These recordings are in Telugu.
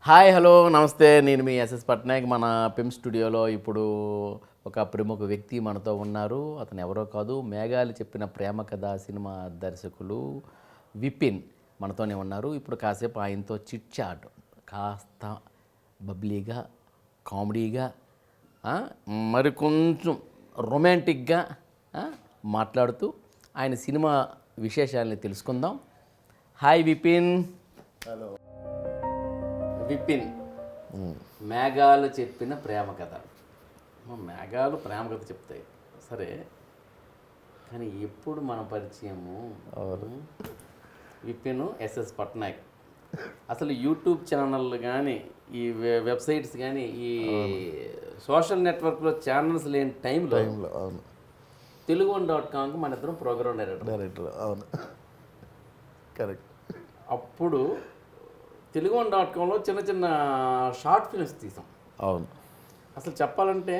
హాయ్ హలో నమస్తే, నేను మీ ఎస్ఎస్ పట్నాయక్. మన పిమ్ స్టూడియోలో ఇప్పుడు ఒక ప్రముఖ వ్యక్తి మనతో ఉన్నారు. అతను ఎవరో కాదు, మేఘాలు చెప్పిన ప్రేమ కథ సినిమా దర్శకులు విపిన్ మనతోనే ఉన్నారు. ఇప్పుడు కాసేపు ఆయనతో చిట్ చాట్, కాస్త బబ్లీగా, కామెడీగా, మరి కొంచెం రొమాంటిక్గా మాట్లాడుతూ ఆయన సినిమా విశేషాలని తెలుసుకుందాం. హాయ్ విపిన్. హలో విపిన్, మేఘాలు చెప్పిన ప్రేమ కథ. మేఘాలు ప్రేమ కథ చెప్తాయి సరే, కానీ ఎప్పుడు మన పరిచయము విపిన్ ఎస్ఎస్ పట్నాయక్. అసలు యూట్యూబ్ ఛానళ్ళు కానీ, ఈ వెబ్సైట్స్ కానీ, ఈ సోషల్ నెట్వర్క్లో ఛానల్స్ లేని టైంలో అవును తెలుగు1.comకి మన ఇద్దరం ప్రోగ్రామ్ డైరెక్టర్. అవును కరెక్ట్. అప్పుడు తెలుగు1.comలో చిన్న చిన్న షార్ట్ ఫిల్మ్స్ తీసాం. అవును, అసలు చెప్పాలంటే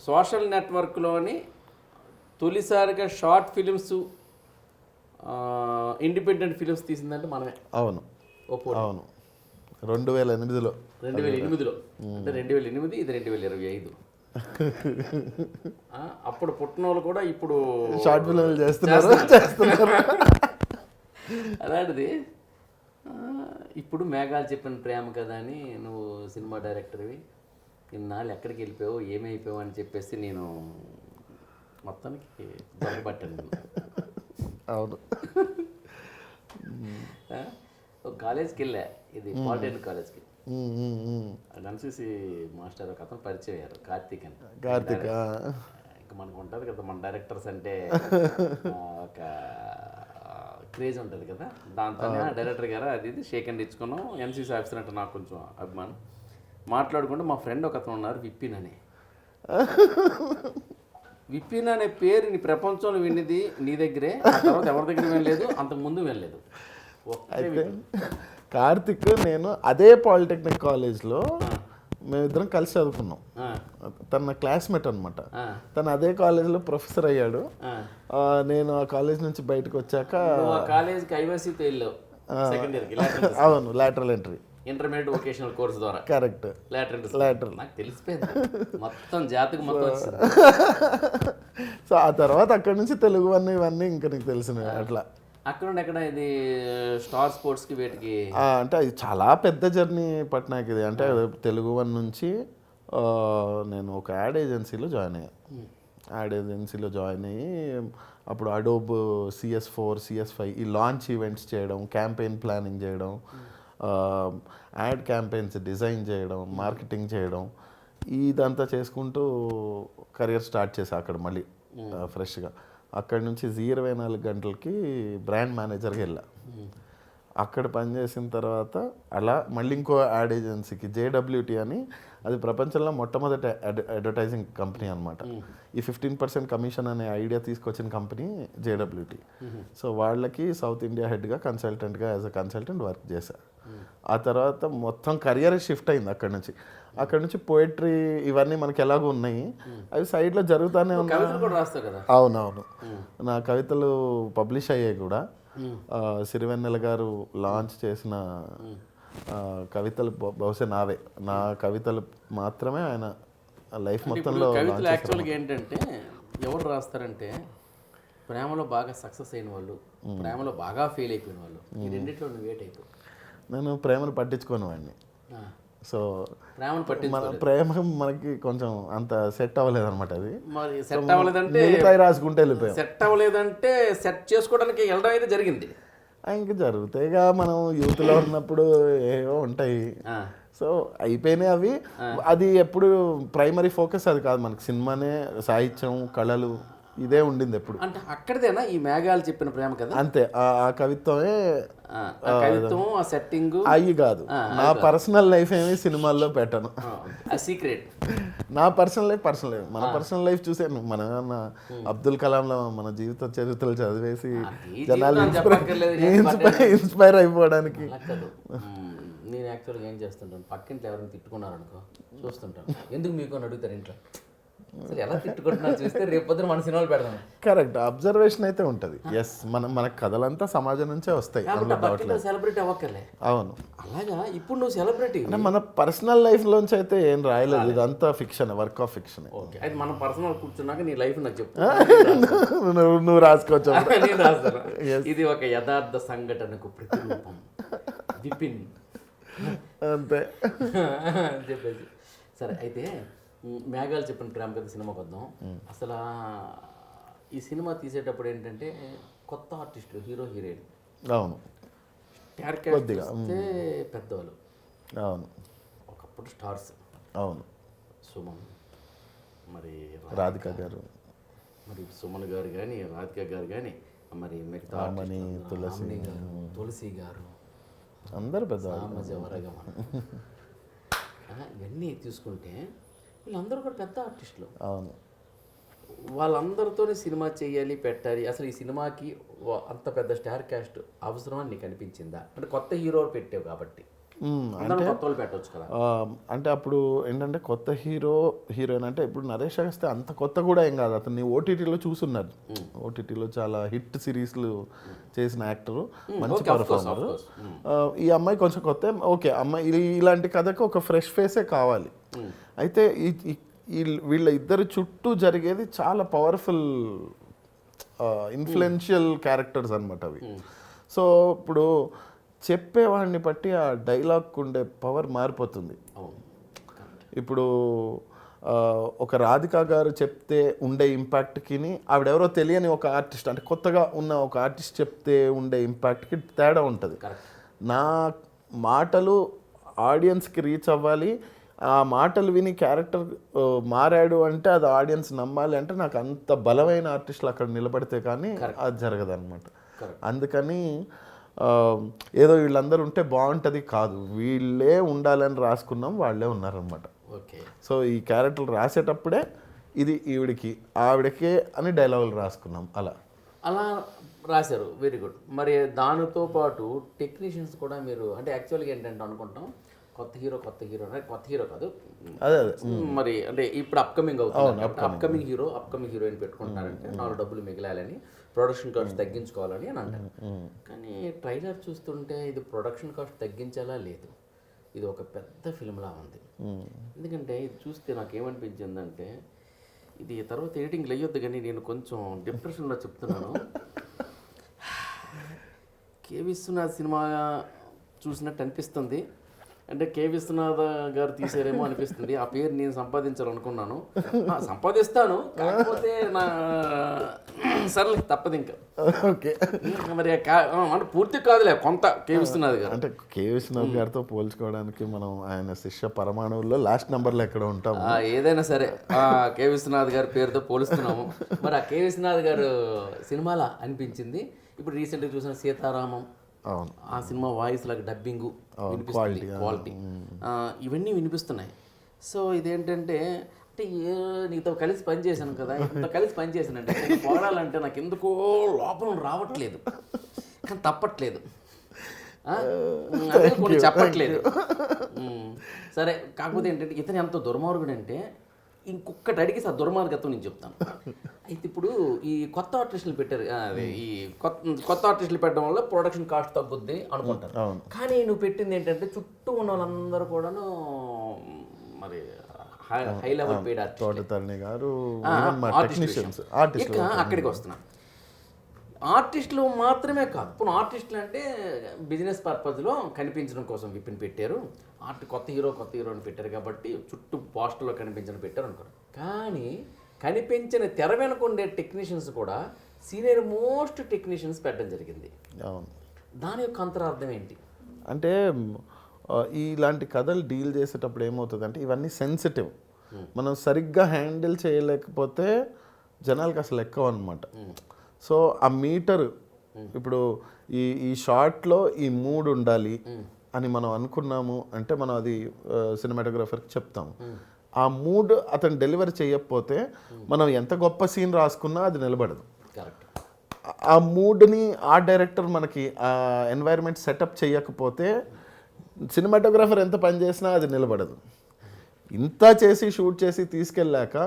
సోషల్ నెట్వర్క్లోని తొలిసారిగా షార్ట్ ఫిలిమ్స్, ఇండిపెండెంట్ ఫిలిమ్స్ తీసిందంటే మనమే. అవును ఓపో. అవును 2008లో 2008లో అంటే 2008, ఇది 2025. అప్పుడు పుట్టిన వాళ్ళు కూడా ఇప్పుడు షార్ట్ ఫిల్మ్ చేస్తున్నారు. అలాంటిది ఇప్పుడు మేఘాలు చెప్పిన ప్రేమ కదా అని నువ్వు సినిమా డైరెక్టర్వి, ఇన్నాళ్ళు ఎక్కడికి వెళ్ళిపోయావు, ఏమైపోయావు అని చెప్పేసి నేను మొత్తానికి దొరకబట్టాను. అవును ఒక కాలేజ్కి వెళ్ళా, ఇది పాలిటెక్నిక్ కాలేజ్కి. ఎన్సీసీ మాస్టర్ ఒక అతను పరిచయం అయ్యారు, కార్తీక్ అని. ఇంకా మనకు ఉంటుంది కదా, మన డైరెక్టర్స్ అంటే ఒక క్రేజ్ ఉంటుంది కదా, దాంతో డైరెక్టర్ గారు అది ఇది షేక్ హ్యాండ్ ఇచ్చుకున్నాం. ఎన్సీసీ ఆఫీసర్ అంటే నాకు కొంచెం అభిమానం. మాట్లాడుకుంటే మా ఫ్రెండ్ ఒక అతను ఉన్నారు, విపిన్ అని. విపిన్ అనే పేరు నీ ప్రపంచంలో విన్నది నీ దగ్గరే, ఆ తర్వాత ఎవరి దగ్గర వినలేదు, అంతకు ముందు వినలేదు. అయితే కార్తిక్ నేను అదే పాలిటెక్నిక్ కాలేజ్లో మేమిద్దరం కలిసి చదువుకున్నాం. తన నా క్లాస్మేట్ అనమాట. తను అదే కాలేజ్లో ప్రొఫెసర్ అయ్యాడు. నేను ఆ కాలేజ్ నుంచి బయటకు వచ్చాక కాలేజ్కి ఐవైసీతో వెళ్ళావు సెకండ్ ఇయర్కి. అవును, lateral entry, intermediate vocational course ద్వారా. Correct, lateral. నాకు తెలిసిపోయింది మొత్తం జాతకు మొత్తం వచ్చింది. సో ఆ తర్వాత అక్కడి నుంచి తెలుగు ఇవన్నీ ఇంకా నీకు తెలిసినవి అట్లా. అక్కడ నుండి ఎక్కడ ఇది స్టార్ స్పోర్ట్స్కి వేటికి అంటే అది చాలా పెద్ద జర్నీ పట్నాకి ఇది. అంటే తెలుగు నుంచి నేను ఒక యాడ్ ఏజెన్సీలో జాయిన్ అయ్యాను. యాడ్ ఏజెన్సీలో జాయిన్ అయ్యి అప్పుడు అడోబ్ CS4, CS5 ఈ లాంచ్ ఈవెంట్స్ చేయడం, క్యాంపెయిన్ ప్లానింగ్ చేయడం, యాడ్ క్యాంపెయిన్స్ డిజైన్ చేయడం, మార్కెటింగ్ చేయడం, ఇదంతా చేసుకుంటూ కెరియర్ స్టార్ట్ చేశా అక్కడ మళ్ళీ ఫ్రెష్గా. అక్కడి నుంచి 24 గంటలకి బ్రాండ్ మేనేజర్గా వెళ్ళా. అక్కడ పనిచేసిన తర్వాత అలా మళ్ళీ ఇంకో యాడ్ ఏజెన్సీకి, JWT అని, అది ప్రపంచంలో మొట్టమొదటి అడ్వర్టైజింగ్ కంపెనీ అనమాట. ఈ 15% కమిషన్ అనే ఐడియా తీసుకొచ్చిన కంపెనీ JWT. సో వాళ్ళకి సౌత్ ఇండియా హెడ్గా కన్సల్టెంట్గా యాజ్ అ కన్సల్టెంట్ వర్క్ చేశా. ఆ తర్వాత మొత్తం కెరియర్ షిఫ్ట్ అయింది అక్కడ నుంచి. అక్కడ నుంచి పోయిటరీ ఇవన్నీ మనకి ఎలాగో ఉన్నాయి, అవి సైడ్లో జరుగుతూనే ఉన్నాయి. అవునవును, నా కవితలు పబ్లిష్ అయ్యాయి కూడా. సిరివెన్నెల గారు లాంచ్ చేసిన కవితలు బహుశా నా కవితలు మాత్రమే ఆయన లైఫ్ మొత్తంలో. కవితలు యాక్చువల్గా ఏంటంటే ఎవరు రాస్తారంటే ప్రేమలో బాగా సక్సెస్ అయిన వాళ్ళు, ప్రేమలో బాగా ఫెయిల్ అయిపోయిన వాళ్ళు. ఈ రెండిట్లో నువ్వు అయిపోయి. నేను ప్రేమను పట్టించుకోను వాడిని. సో ప్రేమ మనకి కొంచెం అంత సెట్ అవ్వలేదు అనమాట. అది మరి సెట్ అవ్వలేదంటే రాసుకుంటే వెళ్ళిపోయాం. సెట్ అవ్వలేదంటే సెట్ చేసుకోవడానికి వెళ్ళడం అయితే జరిగింది. ఇంకా జరుగుతాయిగా, మనం యూత్లో ఉన్నప్పుడు ఏవో ఉంటాయి. సో అయిపోయినాయి అవి. అది ఎప్పుడు ప్రైమరీ ఫోకస్ అది కాదు మనకి. సినిమానే, సాహిత్యం, కళలు, ఇదే ఉండింది ఎప్పుడు. అంటే అక్కడిదేనా ఈ మేఘాలు చెప్పిన ప్రేమ కదా? అంతే, ఆ కవిత్వమే. కవిత్వం, ఆ సెట్టింగ్ అవి కాదు. నా పర్సనల్ లైఫ్ ఏమి సినిమాల్లో పెట్టను. సీక్రెట్. నా పర్సనల్ లైఫ్ మన పర్సనల్ లైఫ్ చూసాను. మన అబ్దుల్ కలాంలో మన జీవిత చరిత్రలు చదివేసి జనాలు ఇన్స్పైర్ అయిపోవడానికి. నేను యాక్చువల్గా ఏం చేస్తుంటాను, పక్కింట్లో ఎవరైనా తిట్టుకున్నారనుకో చూస్తుంటాను. ఎందుకు మీకు అని అడుగుతారు ఇంట్లో. అసలు ఎలా తిట్టుకుంటున్నారు చూస్తే రేపు పొద్దున మన సినిమాలు పెడదాం. కరెక్ట్ అబ్జర్వేషన్ అయితే ఉంటుంది. ఎస్, మన కథలంతా సమాజం నుంచే వస్తాయి. సెలబ్రిటీ అవ్వక్కర్లే. అవును, అలాగా ఇప్పుడు నువ్వు సెలబ్రిటీ. అంటే మన పర్సనల్ లైఫ్ లోంచి అయితే ఏం రాయలేదు, ఇదంతా fiction, work of fiction. Okay, అయితే మన పర్సనల్ కూర్చున్నాక నీ లైఫ్ నాకు చెప్పు. నువ్వు రాసుకోవచ్చు. నేను రాస్తాను. ఇది ఒక యథార్థ సంఘటనకు ప్రతిరూపం విపిన్ అంతే చెప్పేసి. సరే, అయితే మేఘాలు చెప్పిన ప్రేమ కథ సినిమాకి వద్దాం. అసలు ఈ సినిమా తీసేటప్పుడు ఏంటంటే కొత్త ఆర్టిస్టులు, హీరో హీరోయిన్, అవును, కొద్దిగా పెద్దవాళ్ళు, అవును, ఒకప్పుడు స్టార్స్, అవును, సుమన్, మరి రాధిక గారు, మరి సుమన్ గారు కానీ రాధిక గారు కానీ, మరి మిగతా తులసి గారు, అందరు పెద్ద ఇవన్నీ తీసుకుంటే వీళ్ళందరూ కూడా పెద్ద ఆర్టిస్టులు. అవును, వాళ్ళందరితోనే సినిమా చేయాలి, పెట్టాలి. అసలు ఈ సినిమాకి అంత పెద్ద స్టార్ క్యాస్ట్ అవసరమని నీకు అనిపించిందా? అంటే కొత్త హీరో పెట్టావు కాబట్టి కొత్త వాళ్ళు పెట్టవచ్చు కదా. అంటే అప్పుడు ఏంటంటే కొత్త హీరోయిన్ అంటే ఇప్పుడు నరేష్ అగస్త్య అంత కొత్త కూడా ఏం కాదు, అతన్ని ఓటీటీలో చూసున్నారు. ఓటీటీలో చాలా హిట్ సిరీస్లు చేసిన యాక్టరు, మంచి పర్ఫార్మర్. ఈ అమ్మాయి కొంచెం కొత్త. ఓకే, అమ్మాయి ఇలాంటి కథకు ఒక ఫ్రెష్ ఫేసే కావాలి. అయితే వీళ్ళ ఇద్దరు చుట్టూ జరిగేది చాలా పవర్ఫుల్ ఇన్ఫ్లుయెన్షియల్ క్యారెక్టర్స్ అనమాట అవి. సో ఇప్పుడు చెప్పేవాడిని బట్టి ఆ డైలాగ్ ఉండే పవర్ మారిపోతుంది. ఇప్పుడు ఒక రాధిక గారు చెప్తే ఉండే ఇంపాక్ట్కి ఆవిడెవరో తెలియని ఒక ఆర్టిస్ట్, అంటే కొత్తగా ఉన్న ఒక ఆర్టిస్ట్ చెప్తే ఉండే ఇంపాక్ట్కి తేడా ఉంటుంది. నా మాటలు ఆడియన్స్కి రీచ్ అవ్వాలి, ఆ మాటలు విని క్యారెక్టర్ మారాడు అంటే అది ఆడియన్స్ నమ్మాలి. అంటే నాకు అంత బలమైన ఆర్టిస్టులు అక్కడ నిలబడితే కానీ అది జరగదు అనమాట. అందుకని ఏదో వీళ్ళందరూ ఉంటే బాగుంటుంది కాదు, వీళ్ళే ఉండాలని రాసుకున్నాం, వాళ్ళే ఉన్నారనమాట. ఓకే, సో ఈ క్యారెక్టర్లు రాసేటప్పుడే ఇది ఆవిడకే అని డైలాగులు రాసుకున్నాం. అలా రాశారు. Very good. మరి దానితో పాటు టెక్నీషియన్స్ కూడా మీరు, అంటే యాక్చువల్గా ఏంటంటే అనుకుంటాం కొత్త హీరో కాదు, అదే మరి అంటే ఇప్పుడు అప్కమింగ్ అవుతుంది. అప్కమింగ్ హీరోయిన్ పెట్టుకుంటారంటే 4 డబ్బులు మిగిలాలని, ప్రొడక్షన్ కాస్ట్ తగ్గించుకోవాలని అని అంటారు. కానీ ట్రైలర్ చూస్తుంటే ఇది ప్రొడక్షన్ కాస్ట్ తగ్గించాలా లేదు, ఇది ఒక పెద్ద ఫిల్మ్లా ఉంది. ఎందుకంటే ఇది చూస్తే నాకు ఏమనిపించిందంటే, ఇది తర్వాత ఎడిటింగ్ లేయొద్దు కానీ నేను కొంచెం డిప్రెషన్లో చెప్తున్నాను. కే విశ్వనాథ్ సినిమా చూసినట్టు అనిపిస్తుంది. అంటే కే విశ్వనాథ్ గారు తీసారేమో అనిపిస్తుంది. ఆ పేరు నేను సంపాదించాలనుకున్నాను, సంపాదిస్తాను, కాకపోతే నా సర్లే తప్పదు ఇంకా. ఓకే, మరి అంటే పూర్తి కాదులే, కొంత కే విశ్వనాథ్ గారు. అంటే కే విశ్వనాథ్ గారితో పోల్చుకోవడానికి మనం ఆయన శిష్య పరమాణువుల్లో లాస్ట్ నెంబర్లో ఎక్కడ ఉంటాము. ఏదైనా సరే కే విశ్వనాథ్ గారి పేరుతో పోలుస్తున్నాము. మరి ఆ కే విశ్వనాథ్ గారు సినిమాలా అనిపించింది. ఇప్పుడు రీసెంట్గా చూసిన సీతారామం, ఆ సినిమా వాయిస్ లాగా డబ్బింగ్ వినిపిస్తుంది, క్వాలిటీ ఇవన్నీ వినిపిస్తున్నాయి. సో ఇదేంటంటే, అంటే నీతో కలిసి పనిచేశాను కదా, ఇంత కలిసి పనిచేసానంటే పోరాలంటే నాకు ఎందుకో లోపల రావట్లేదు, కానీ తప్పట్లేదు, కొన్ని చెప్పట్లేదు. సరే, కాకపోతే ఏంటంటే ఇతను ఎంత దుర్మార్గుడు అంటే ఇంకొకటి అడిగి ఆ దుర్మార్గత్వం నేను చెప్తాను. అయితే ఇప్పుడు ఈ కొత్త ఆర్టిస్టులు పెట్టారు, ఈ కొత్త ఆర్టిస్టులు పెట్టడం వల్ల ప్రొడక్షన్ కాస్ట్ తగ్గుద్ది అనుకుంటారు. కానీ నువ్వు పెట్టింది ఏంటంటే చుట్టూ ఉన్న వాళ్ళందరూ కూడాను మరి హై లెవెల్ పెయిడ్ ఆర్టిస్ట్. అక్కడికి వస్తున్నా, ఆర్టిస్టులు మాత్రమే కాదు, ఇప్పుడు ఆర్టిస్టులు అంటే బిజినెస్ పర్పస్లో కనిపించడం కోసం విపిన్ పెట్టారు. కొత్త హీరోని పెట్టారు కాబట్టి చుట్టూ పోస్టర్లో కనిపించడం పెట్టారు అనుకోరు. కానీ కనిపించిన తెర వెనుక ఉండే టెక్నీషియన్స్ కూడా సీనియర్ మోస్ట్ టెక్నీషియన్స్ పెట్టడం జరిగింది. దాని యొక్క అంతరార్థం ఏంటి అంటే, ఇలాంటి కథలు డీల్ చేసేటప్పుడు ఏమవుతుంది అంటే, ఇవన్నీ సెన్సిటివ్, మనం సరిగ్గా హ్యాండిల్ చేయలేకపోతే జనాలకు అసలు ఎక్కువ అనమాట. సో ఆ మీటర్, ఇప్పుడు ఈ షార్ట్లో ఈ మూడ్ ఉండాలి అని మనం అనుకున్నాము అంటే మనం అది సినిమాటోగ్రాఫర్కి చెప్తాము. ఆ మూడ్ అతను డెలివరీ చేయకపోతే మనం ఎంత గొప్ప సీన్ రాసుకున్నా అది నిలబడదు. ఆ మూడ్ని ఆ డైరెక్టర్ మనకి ఆ ఎన్వైర్న్మెంట్ సెటప్ చేయకపోతే సినిమాటోగ్రాఫర్ ఎంత పని చేసినా అది నిలబడదు. ఇంత చేసి షూట్ చేసి తీసుకెళ్ళాక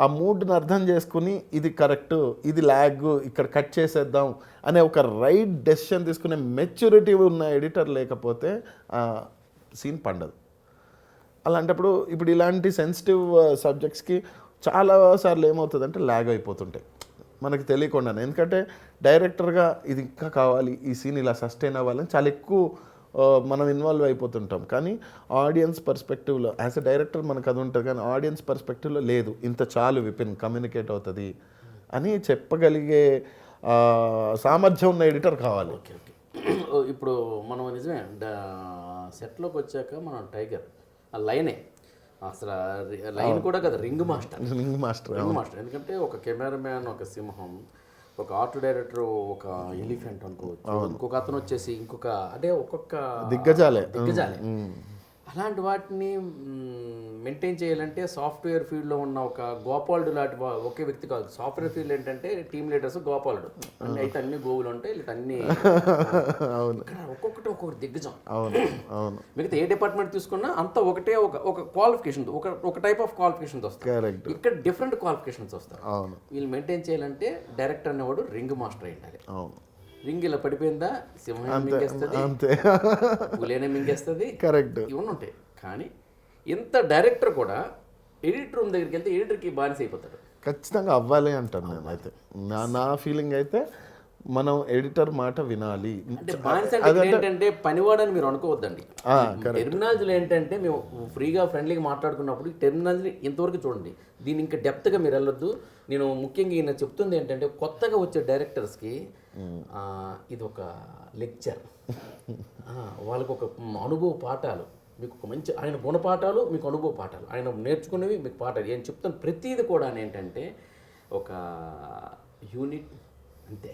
ఆ మూడ్ని అర్థం చేసుకుని ఇది కరెక్ట్, ఇది ల్యాగ్, ఇక్కడ కట్ చేసేద్దాం అనే ఒక రైట్ డెసిషన్ తీసుకునే మెచ్యూరిటీ ఉన్న ఎడిటర్ లేకపోతే ఆ సీన్ పండదు. అలాంటప్పుడు ఇప్పుడు ఇలాంటి సెన్సిటివ్ సబ్జెక్ట్స్కి చాలాసార్లు ఏమవుతుందంటే ల్యాగ్ అయిపోతుంటాయి మనకి తెలియకుండానే. ఎందుకంటే డైరెక్టర్గా ఇది ఇంకా కావాలి, ఈ సీన్ ఇలా సస్టైన్ అవ్వాలని చాలా ఎక్కువ మనం ఇన్వాల్వ్ అయిపోతుంటాం. కానీ ఆడియన్స్ పర్స్పెక్టివ్లో యాజ్ ఎ డైరెక్టర్ మనకు అది ఉంటుంది, కానీ ఆడియన్స్ పర్స్పెక్టివ్లో లేదు, ఇంత చాలు విపిన్ కమ్యూనికేట్ అవుతుంది అని చెప్పగలిగే సామర్థ్యం ఉన్న ఎడిటర్ కావాలి. Okay okay. ఇప్పుడు మనం నిజమే సెట్లోకి వచ్చాక మనం టైగర్ ఆ లైనే అసలు లైన్ కూడా కదా రింగ్ మాస్టర్. రింగ్ మాస్టర్ ఎందుకంటే ఒక కెమెరామ్యాన్ ఒక సింహం, ఒక ఆర్ట్ డైరెక్టర్ ఒక ఎలిఫెంట్ అనుకోవచ్చు, ఇంకొక అతను వచ్చేసి ఇంకొక అంటే ఒక్కొక్క దిగ్గజాలే. అలాంటి వాటిని మెయింటైన్ చేయాలంటే సాఫ్ట్వేర్ ఫీల్డ్లో ఉన్న ఒక గోపాలుడు లాంటి ఒకే వ్యక్తి కాదు. సాఫ్ట్వేర్ ఫీల్డ్ ఏంటంటే టీమ్ లీడర్స్ గోపాలుడు అన్ని అయితే అన్ని గోవులు ఉంటాయి, లేదా అన్ని ఒక్కొక్కటి ఒక్కొక్కటి దిగ్గజం. అవును. మిగతా ఏ డిపార్ట్మెంట్ తీసుకున్నా అంతా ఒకటే ఒక క్వాలిఫికేషన్ ఒక టైప్ ఆఫ్ క్వాలిఫికేషన్స్ వస్తాయి. ఇక్కడ డిఫరెంట్ క్వాలిఫికేషన్స్ వస్తాయి. వీళ్ళు మెయింటైన్ చేయాలంటే డైరెక్టర్ అనేవాడు రింగ్ మాస్టర్ అయ్యాలి. రింగ్ ఇలా పడిపోయిందా సింహం మింగేస్తుంది, పులేనే మింగేస్తుంది, కరెక్ట్, ఇవన్నీ ఉంటాయి. కానీ ఇంత డైరెక్టర్ కూడా ఎడిటర్ రూమ్ దగ్గరికి వెళ్తే ఎడిటర్కి బానిస అయిపోతాడు. ఖచ్చితంగా అవ్వాలి అంటాను నేను. అయితే నా ఫీలింగ్ అయితే మనం ఎడిటర్ మాట వినాలి. అంటే బానిస ఏంటంటే పనివాడని మీరు అనుకోవద్దండి. టెర్మినాలజీలో ఏంటంటే మేము ఫ్రీగా ఫ్రెండ్లీగా మాట్లాడుకున్నప్పుడు టెర్మినాలజీ ఇంతవరకు చూడండి, దీన్ని ఇంకా డెప్త్గా మీరు వెళ్ళొద్దు. నేను ముఖ్యంగా ఈయన చెప్తుంది ఏంటంటే కొత్తగా వచ్చే డైరెక్టర్స్కి ఇది ఒక లెక్చర్, వాళ్ళకు ఒక అనుభవ పాఠాలు, మీకు ఒక మంచి ఆయన గుణపాఠాలు, మీకు అనుభవ పాఠాలు, ఆయన నేర్చుకునేవి మీకు పాఠాలు. నేను చెప్తాను ప్రతిదీ కూడా ఏంటంటే ఒక యూనిట్ అంతే.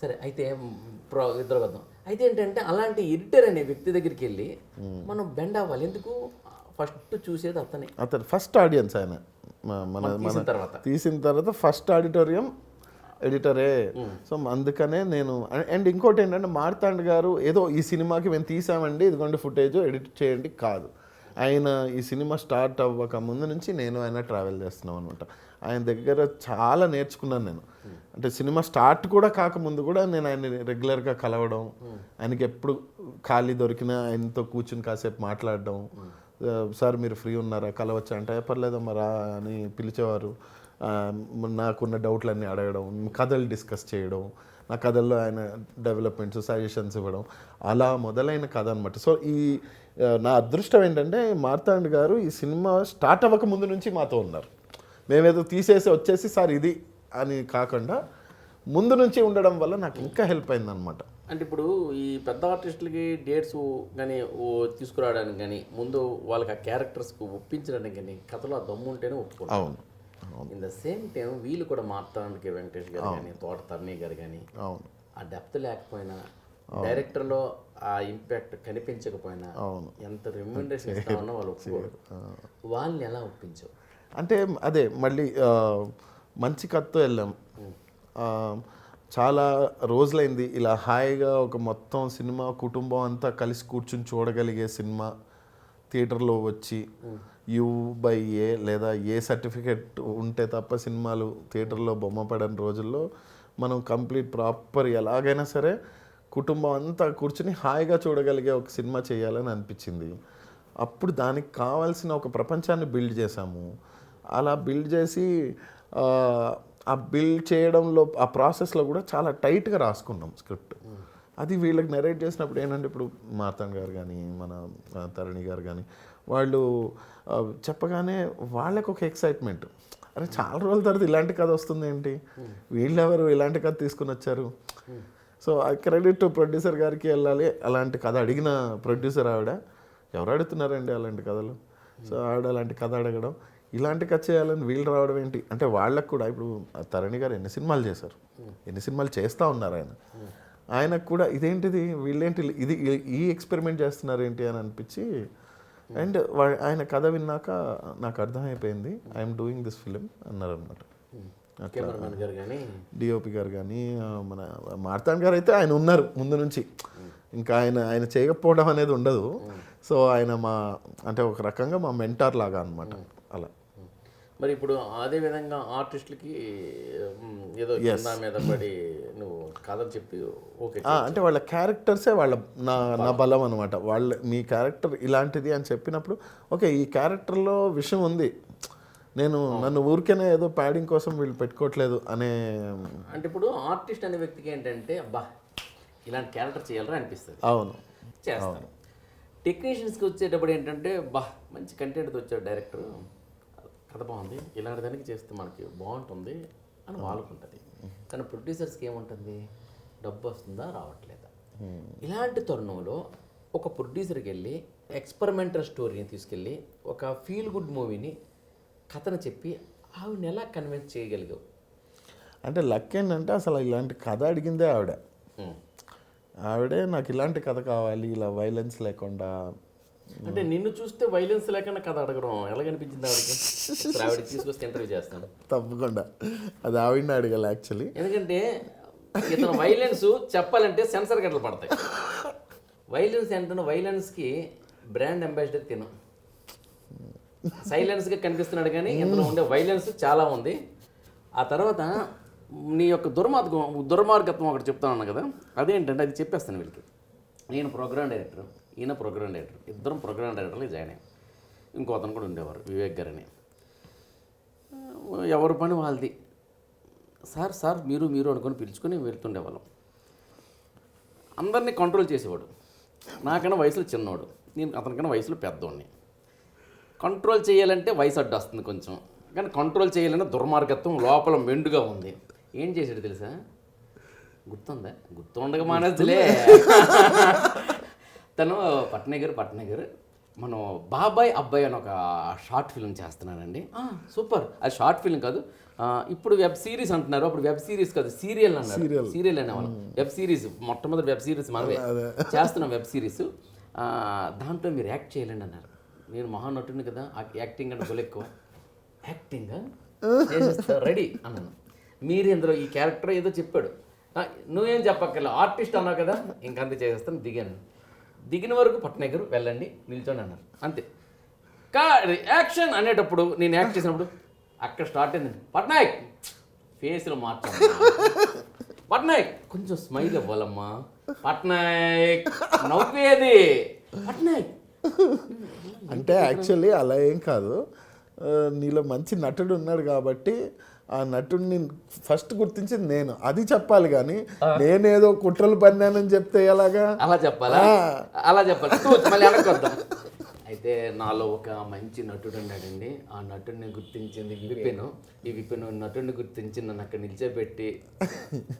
సరే అయితే ఇద్దరు వద్దాం. అయితే ఏంటంటే అలాంటి ఎడిటర్ అనే వ్యక్తి దగ్గరికి వెళ్ళి మనం బెండ్ అవ్వాలి. ఎందుకు? ఫస్ట్ చూసేది అతను ఫస్ట్ ఆడియన్స్. ఆయన తీసిన తర్వాత ఫస్ట్ ఆడిటోరియం ఎడిటరే. సో అందుకనే నేను అండ్ ఇంకోటి ఏంటంటే మార్తాండ్ గారు ఏదో ఈ సినిమాకి మేము తీసామండి, ఇదిగోండి ఫుటేజ్ ఎడిట్ చేయండి కాదు. ఆయన ఈ సినిమా స్టార్ట్ అవ్వక ముందు నుంచి నేను ఆయన ట్రావెల్ చేస్తున్నాం అనమాట. ఆయన దగ్గర చాలా నేర్చుకున్నాను నేను. అంటే సినిమా స్టార్ట్ కూడా కాకముందు కూడా నేను ఆయన రెగ్యులర్గా కలవడం, ఆయనకి ఎప్పుడు ఖాళీ దొరికినా ఆయనతో కూర్చుని కాసేపు మాట్లాడడం. సార్ మీరు ఫ్రీ ఉన్నారా, కలవచ్చా అంటే పర్లేదమ్మా రా అని పిలిచేవారు. నాకున్న డౌట్లన్నీ అడగడం, కథలు డిస్కస్ చేయడం, నా కథల్లో ఆయన డెవలప్మెంట్స్ సజెషన్స్ ఇవ్వడం, అలా మొదలైన కథ అనమాట. సో ఈ నా అదృష్టం ఏంటంటే మార్తాండ్ గారు ఈ సినిమా స్టార్ట్ అవ్వక ముందు నుంచి మాతో ఉన్నారు. మేమేదో తీసేసి వచ్చేసి సార్ ఇది అని కాకుండా ముందు నుంచి ఉండడం వల్ల నాకు ఇంకా హెల్ప్ అయిందనమాట. అంటే ఇప్పుడు ఈ పెద్ద ఆర్టిస్టులకి డేట్స్ కానీ తీసుకురావడానికి కానీ ముందు వాళ్ళకి ఆ క్యారెక్టర్స్కి ఒప్పించడానికి కానీ కథలో ఆ దమ్ము ఉంటేనే ఒప్పుకోవాలి. అవును. ఇన్ ద సేమ్ టైం వీళ్ళు కూడా మార్తాండ్కి వెంకటేష్ గారు కానీ తోట తరణి గారు కానీ ఆ డెప్త్ లేకపోయినా డైరెక్టర్లో ఆ ఇంపాక్ట్ కనిపించకపోయినా ఎంత రెమ్యూనరేషన్ ఇస్తామన్నా వాళ్ళు ఒప్పుకోరు. వాళ్ళని ఎలా ఒప్పించావు? అంటే అదే మళ్ళీ మంచి కథతో వెళ్ళాం. చాలా రోజులైంది ఇలా హాయిగా ఒక మొత్తం సినిమా కుటుంబం అంతా కలిసి కూర్చుని చూడగలిగే సినిమా థియేటర్లో వచ్చి U/A లేదా ఏ సర్టిఫికెట్ ఉంటే తప్ప సినిమాలు థియేటర్లో బొమ్మ పడని రోజుల్లో మనం కంప్లీట్ ప్రాపర్ ఎలాగైనా సరే కుటుంబం అంతా కూర్చుని హాయిగా చూడగలిగే ఒక సినిమా చేయాలని అనిపించింది. అప్పుడు దానికి కావాల్సిన ఒక ప్రపంచాన్ని బిల్డ్ చేశాము. అలా బిల్డ్ చేసి ఆ బిల్డ్ చేయడంలో ఆ ప్రాసెస్లో కూడా చాలా టైట్గా రాసుకున్నాం స్క్రిప్ట్. అది వీళ్ళకి నెరేట్ చేసినప్పుడు ఏంటంటే ఇప్పుడు మార్తాండ్ గారు కానీ మన తరణి గారు కానీ వాళ్ళు చెప్పగానే వాళ్ళకి ఒక ఎక్సైట్మెంట్, అరే చాలా రోజుల తర్వాత ఇలాంటి కథ వస్తుంది ఏంటి, వీళ్ళెవరు ఇలాంటి కథ తీసుకుని వచ్చారు. సో ఆ క్రెడిట్ ప్రొడ్యూసర్ గారికి వెళ్ళాలి. అలాంటి కథ అడిగిన ప్రొడ్యూసర్ ఆవిడ, ఎవరు అడుగుతున్నారండి అలాంటి కథలు. సో ఆవిడ అలాంటి కథ అడగడం, ఇలాంటి కథ చేయాలని వీళ్ళు రావడం ఏంటి అంటే వాళ్ళకు కూడా ఇప్పుడు తరణి గారు ఎన్ని సినిమాలు చేశారు, ఎన్ని సినిమాలు చేస్తూ ఉన్నారు ఆయనకు కూడా ఇదేంటిది వీళ్ళేంటి ఇది ఈ ఎక్స్పెరిమెంట్ చేస్తున్నారు ఏంటి అని అనిపించి. అండ్ ఆయన కథ విన్నాక నాకు అర్థమైపోయింది ఐఎమ్ డూయింగ్ దిస్ ఫిలిం అన్నారనమాట. డిఓపి గారు కానీ మన మార్తాండ్ గారు అయితే ఆయన ఉన్నారు ముందు నుంచి, ఇంకా ఆయన చేయకపోవడం అనేది ఉండదు. సో ఆయన మా అంటే ఒక రకంగా మా మెంటార్ లాగా అనమాట. అలా మరి ఇప్పుడు అదే విధంగా ఆర్టిస్టులకి ఏదో కింద మీద పడి నువ్వు కథలు చెప్పి ఓకే అంటే వాళ్ళ క్యారెక్టర్సే నా బలం అనమాట. మీ క్యారెక్టర్ ఇలాంటిది అని చెప్పినప్పుడు ఓకే ఈ క్యారెక్టర్లో విషయం ఉంది, నన్ను ఊరికేనే ఏదో ప్యాడింగ్ కోసం వీళ్ళు పెట్టుకోవట్లేదు అనే. అంటే ఇప్పుడు ఆర్టిస్ట్ అనే వ్యక్తికి ఏంటంటే అబ్బా ఇలాంటి క్యారెక్టర్ చేయాలని అనిపిస్తుంది, అవును చేస్తాను. టెక్నీషియన్స్కి వచ్చేటప్పుడు ఏంటంటే బా మంచి కంటెంట్తో వచ్చాడు డైరెక్టర్, కథ బాగుంది, ఇలాంటి దానికి చేస్తే మనకి బాగుంటుంది అని వాళ్ళకుంటుంది. కానీ ప్రొడ్యూసర్స్కి ఏముంటుంది, డబ్బు వస్తుందా రావట్లేదా. ఇలాంటి తరుణంలో ఒక ప్రొడ్యూసర్కి వెళ్ళి ఎక్స్పెరిమెంటల్ స్టోరీని తీసుకెళ్ళి ఒక ఫీల్ గుడ్ మూవీని కథను చెప్పి ఆవిడని ఎలా కన్విన్స్ చేయగలిగావు? అంటే లక్ ఏంటంటే అసలు ఇలాంటి కథ అడిగిందే ఆవిడే నాకు ఇలాంటి కథ కావాలి, ఇలా వైలెన్స్ లేకుండా. అంటే నిన్ను చూస్తే వైలెన్స్ లేకుండా కథ అడగడం ఎలా కనిపించింది ఆవిడకి? ఆవిడకి తీసుకొస్తే ఇంటర్వ్యూ చేస్తాను తప్పకుండా, అది ఆవిడని అడగాలి యాక్చువల్లీ. ఎందుకంటే ఇతను వైలెన్స్ చెప్పాలంటే సెన్సర్ గట్ల పడతాయి. వైలెన్స్ ఏంటంటే వైలెన్స్కి బ్రాండ్ అంబాసిడర్ తిను, సైలెన్స్గా కనిపిస్తున్నాడు కానీ ఇందులో ఉండే వైలెన్స్ చాలా ఉంది. ఆ తర్వాత నీ యొక్క దుర్మార్గత్వం ఒకటి చెప్తా ఉన్నా కదా, అదేంటంటే అది చెప్పేస్తాను వీళ్ళకి. నేను ప్రోగ్రామ్ డైరెక్టర్, ఈయన ప్రోగ్రామ్ డైరెక్టర్, ఇద్దరం ప్రోగ్రామ్ డైరెక్టర్లు జాయిన్ అయ్యాం. ఇంకో అతను కూడా ఉండేవారు వివేక్ గారు అని. ఎవరి పని వాళ్ళది. సార్ మీరు అనుకొని పిలుచుకొని వెళ్తుండేవాళ్ళం. అందరినీ కంట్రోల్ చేసేవాడు. నాకన్నా వయసులో చిన్నవాడు, నేను అతనికన్నా వయసులో పెద్దవాడిని. కంట్రోల్ చేయాలంటే వయసు అడ్డు వస్తుంది కొంచెం, కానీ కంట్రోల్ చేయాలంటే దుర్మార్గత్వం లోపల మెండుగా ఉంది. ఏం చేశాడు తెలుసా? గుర్తుందా? గుర్తుండగా మానేద్దులే. తను పట్నగర్ మనం బాబాయ్ అబ్బాయి అని ఒక షార్ట్ ఫిల్మ్ చేస్తున్నానండి. సూపర్, అది షార్ట్ ఫిల్మ్ కాదు, ఇప్పుడు వెబ్ సిరీస్ అంటున్నారు, అప్పుడు వెబ్ సిరీస్ కాదు సీరియల్ అన్నారు. సీరియల్ అనేవాళ్ళం, వెబ్ సిరీస్ మొట్టమొదటి వెబ్ సిరీస్ మనమే చేస్తున్నాం వెబ్ సిరీస్. దాంట్లో మీరు యాక్ట్ చేయాలండి అన్నారు. నేను మహానటుని కదా, యాక్టింగ్ అంటే గొలు ఎక్కువ, యాక్టింగ్ చేసేస్తా రెడీ అన్నాను. మీరు ఇందులో ఈ క్యారెక్టర్ ఏదో చెప్పాడు, నువ్వేం చెప్పక్కర్లే ఆర్టిస్ట్ అన్నావు కదా, ఇంకంతే చేసేస్తాను. దిగిన వరకు పట్నగర్ వెళ్ళండి నిల్చోండి అన్నారు, అంతే. యాక్షన్ అనేటప్పుడు నేను యాక్ట్ చేసినప్పుడు అక్కడ స్టార్ట్ అయిందండి. పట్నాయక్ ఫేస్లో మార్చాను, పట్నాయక్ కొంచెం స్మైల్ ఇవ్వాలమ్మా, పట్నాయక్ నవ్వేది, పట్నాయక్ అంటే యాక్చువల్లీ అలా ఏం కాదు, నీలో మంచి నటుడు ఉన్నాడు కాబట్టి ఆ నటుడిని ఫస్ట్ గుర్తించింది నేను, అది చెప్పాలి. కానీ నేనేదో కుట్రలు పన్నానని చెప్తే ఎలాగా? అలా చెప్పాలా? అలా చెప్పాలి. మళ్ళీ వెనక్కొద్దాం. అయితే నాలో ఒక మంచి నటుడు ఉన్నాడండి, ఆ నటుడిని గుర్తించింది విపిను. ఈ విపిను నటుడిని గుర్తించి నన్ను అక్కడ నిల్చోబెట్టి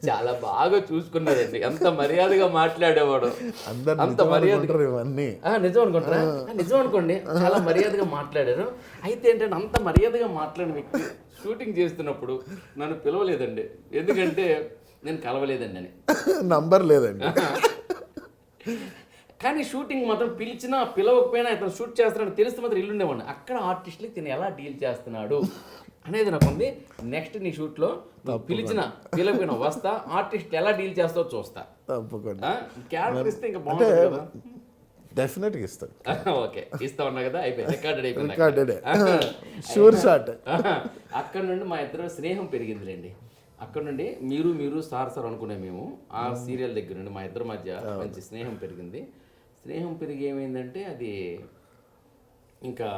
చాలా బాగా చూసుకున్నాడండి. ఎంత మర్యాదగా మాట్లాడేవాడు, అంత మర్యాద. ఇవన్నీ నిజం అనుకుంటారా? నిజం అనుకోండి, చాలా మర్యాదగా మాట్లాడారు. అయితే ఏంటంటే అంత మర్యాదగా మాట్లాడిన వ్యక్తి షూటింగ్ చేస్తున్నప్పుడు నన్ను పిలవలేదండి, ఎందుకంటే నేను కలవలేదండి అని, నంబర్ లేదండి. కానీ షూటింగ్ మాత్రం పిలవకపోయినా ఇతను షూట్ చేస్తున్నాడు తెలిస్తే మాత్రం ఇల్లుండేవాడిని. అక్కడ ఆర్టిస్టులకి తిని ఎలా డీల్ చేస్తున్నాడు అనేది నాకు ఉంది. నెక్స్ట్ నీ షూట్లో పిలవకపోయినా వస్తా, ఆర్టిస్ట్ ఎలా డీల్ చేస్తావో చూస్తా. తప్పకుండా క్యారెక్టర్ ఇస్తే ఇంకా బాగుంటుంది కదా. డెఫినెట్గా ఇస్తాను. ఓకే, ఇస్తా ఉన్నా కదా, అయిపోయింది, రికార్డెడ్. Sure shot. అక్కడ నుండి మా ఇద్దరు స్నేహం పెరిగిందిలేండి. అక్కడ నుండి మీరు సార్ అనుకునే మేము ఆ సీరియల్ దగ్గర నుండి మా ఇద్దరి మధ్య మంచి స్నేహం పెరిగింది. స్నేహం పెరిగి ఏమైందంటే అది ఇంకా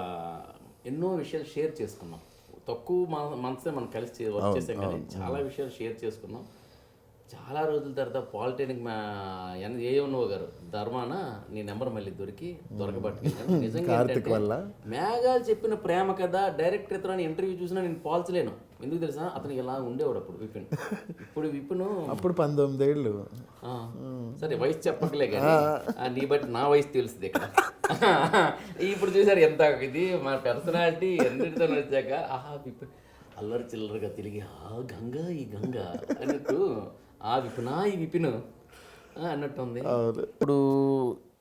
ఎన్నో విషయాలు షేర్ చేసుకున్నాం. తక్కువ మనసే మనం కలిసి వర్క్ చేసాం కానీ చాలా విషయాలు షేర్ చేసుకున్నాం. చాలా రోజుల తర్వాత పాలిటెక్నిక్ ఏఎన్ఓ గారు ధర్మాన నీ నెంబర్ మళ్ళీ దొరకబట్టుకెళ్ళాను. నిజంగా మేఘాలు చెప్పిన ప్రేమ కథ డైరెక్టర్ ఇతను ఇంటర్వ్యూ చూసినా నేను పోల్చలేను. ఎందుకు తెలుసా, అతను ఇలా ఉండేవాడు అప్పుడు విపిన్. అప్పుడు 19 ఏళ్ళు. సరే వయసు చెప్పకలే కానీ నీ బట్టి నా వయసు తెలుస్తుంది ఇక్కడ. ఇప్పుడు చూసారు ఎంత ఇది మా పర్సనాలిటీ ఎన్నిటితో వచ్చాక విపిన్ అల్లరి చిల్లరగా తిరిగి ఈ గంగా అన్నట్టు ఈ విపిన్ అన్నట్టు ఉంది. ఇప్పుడు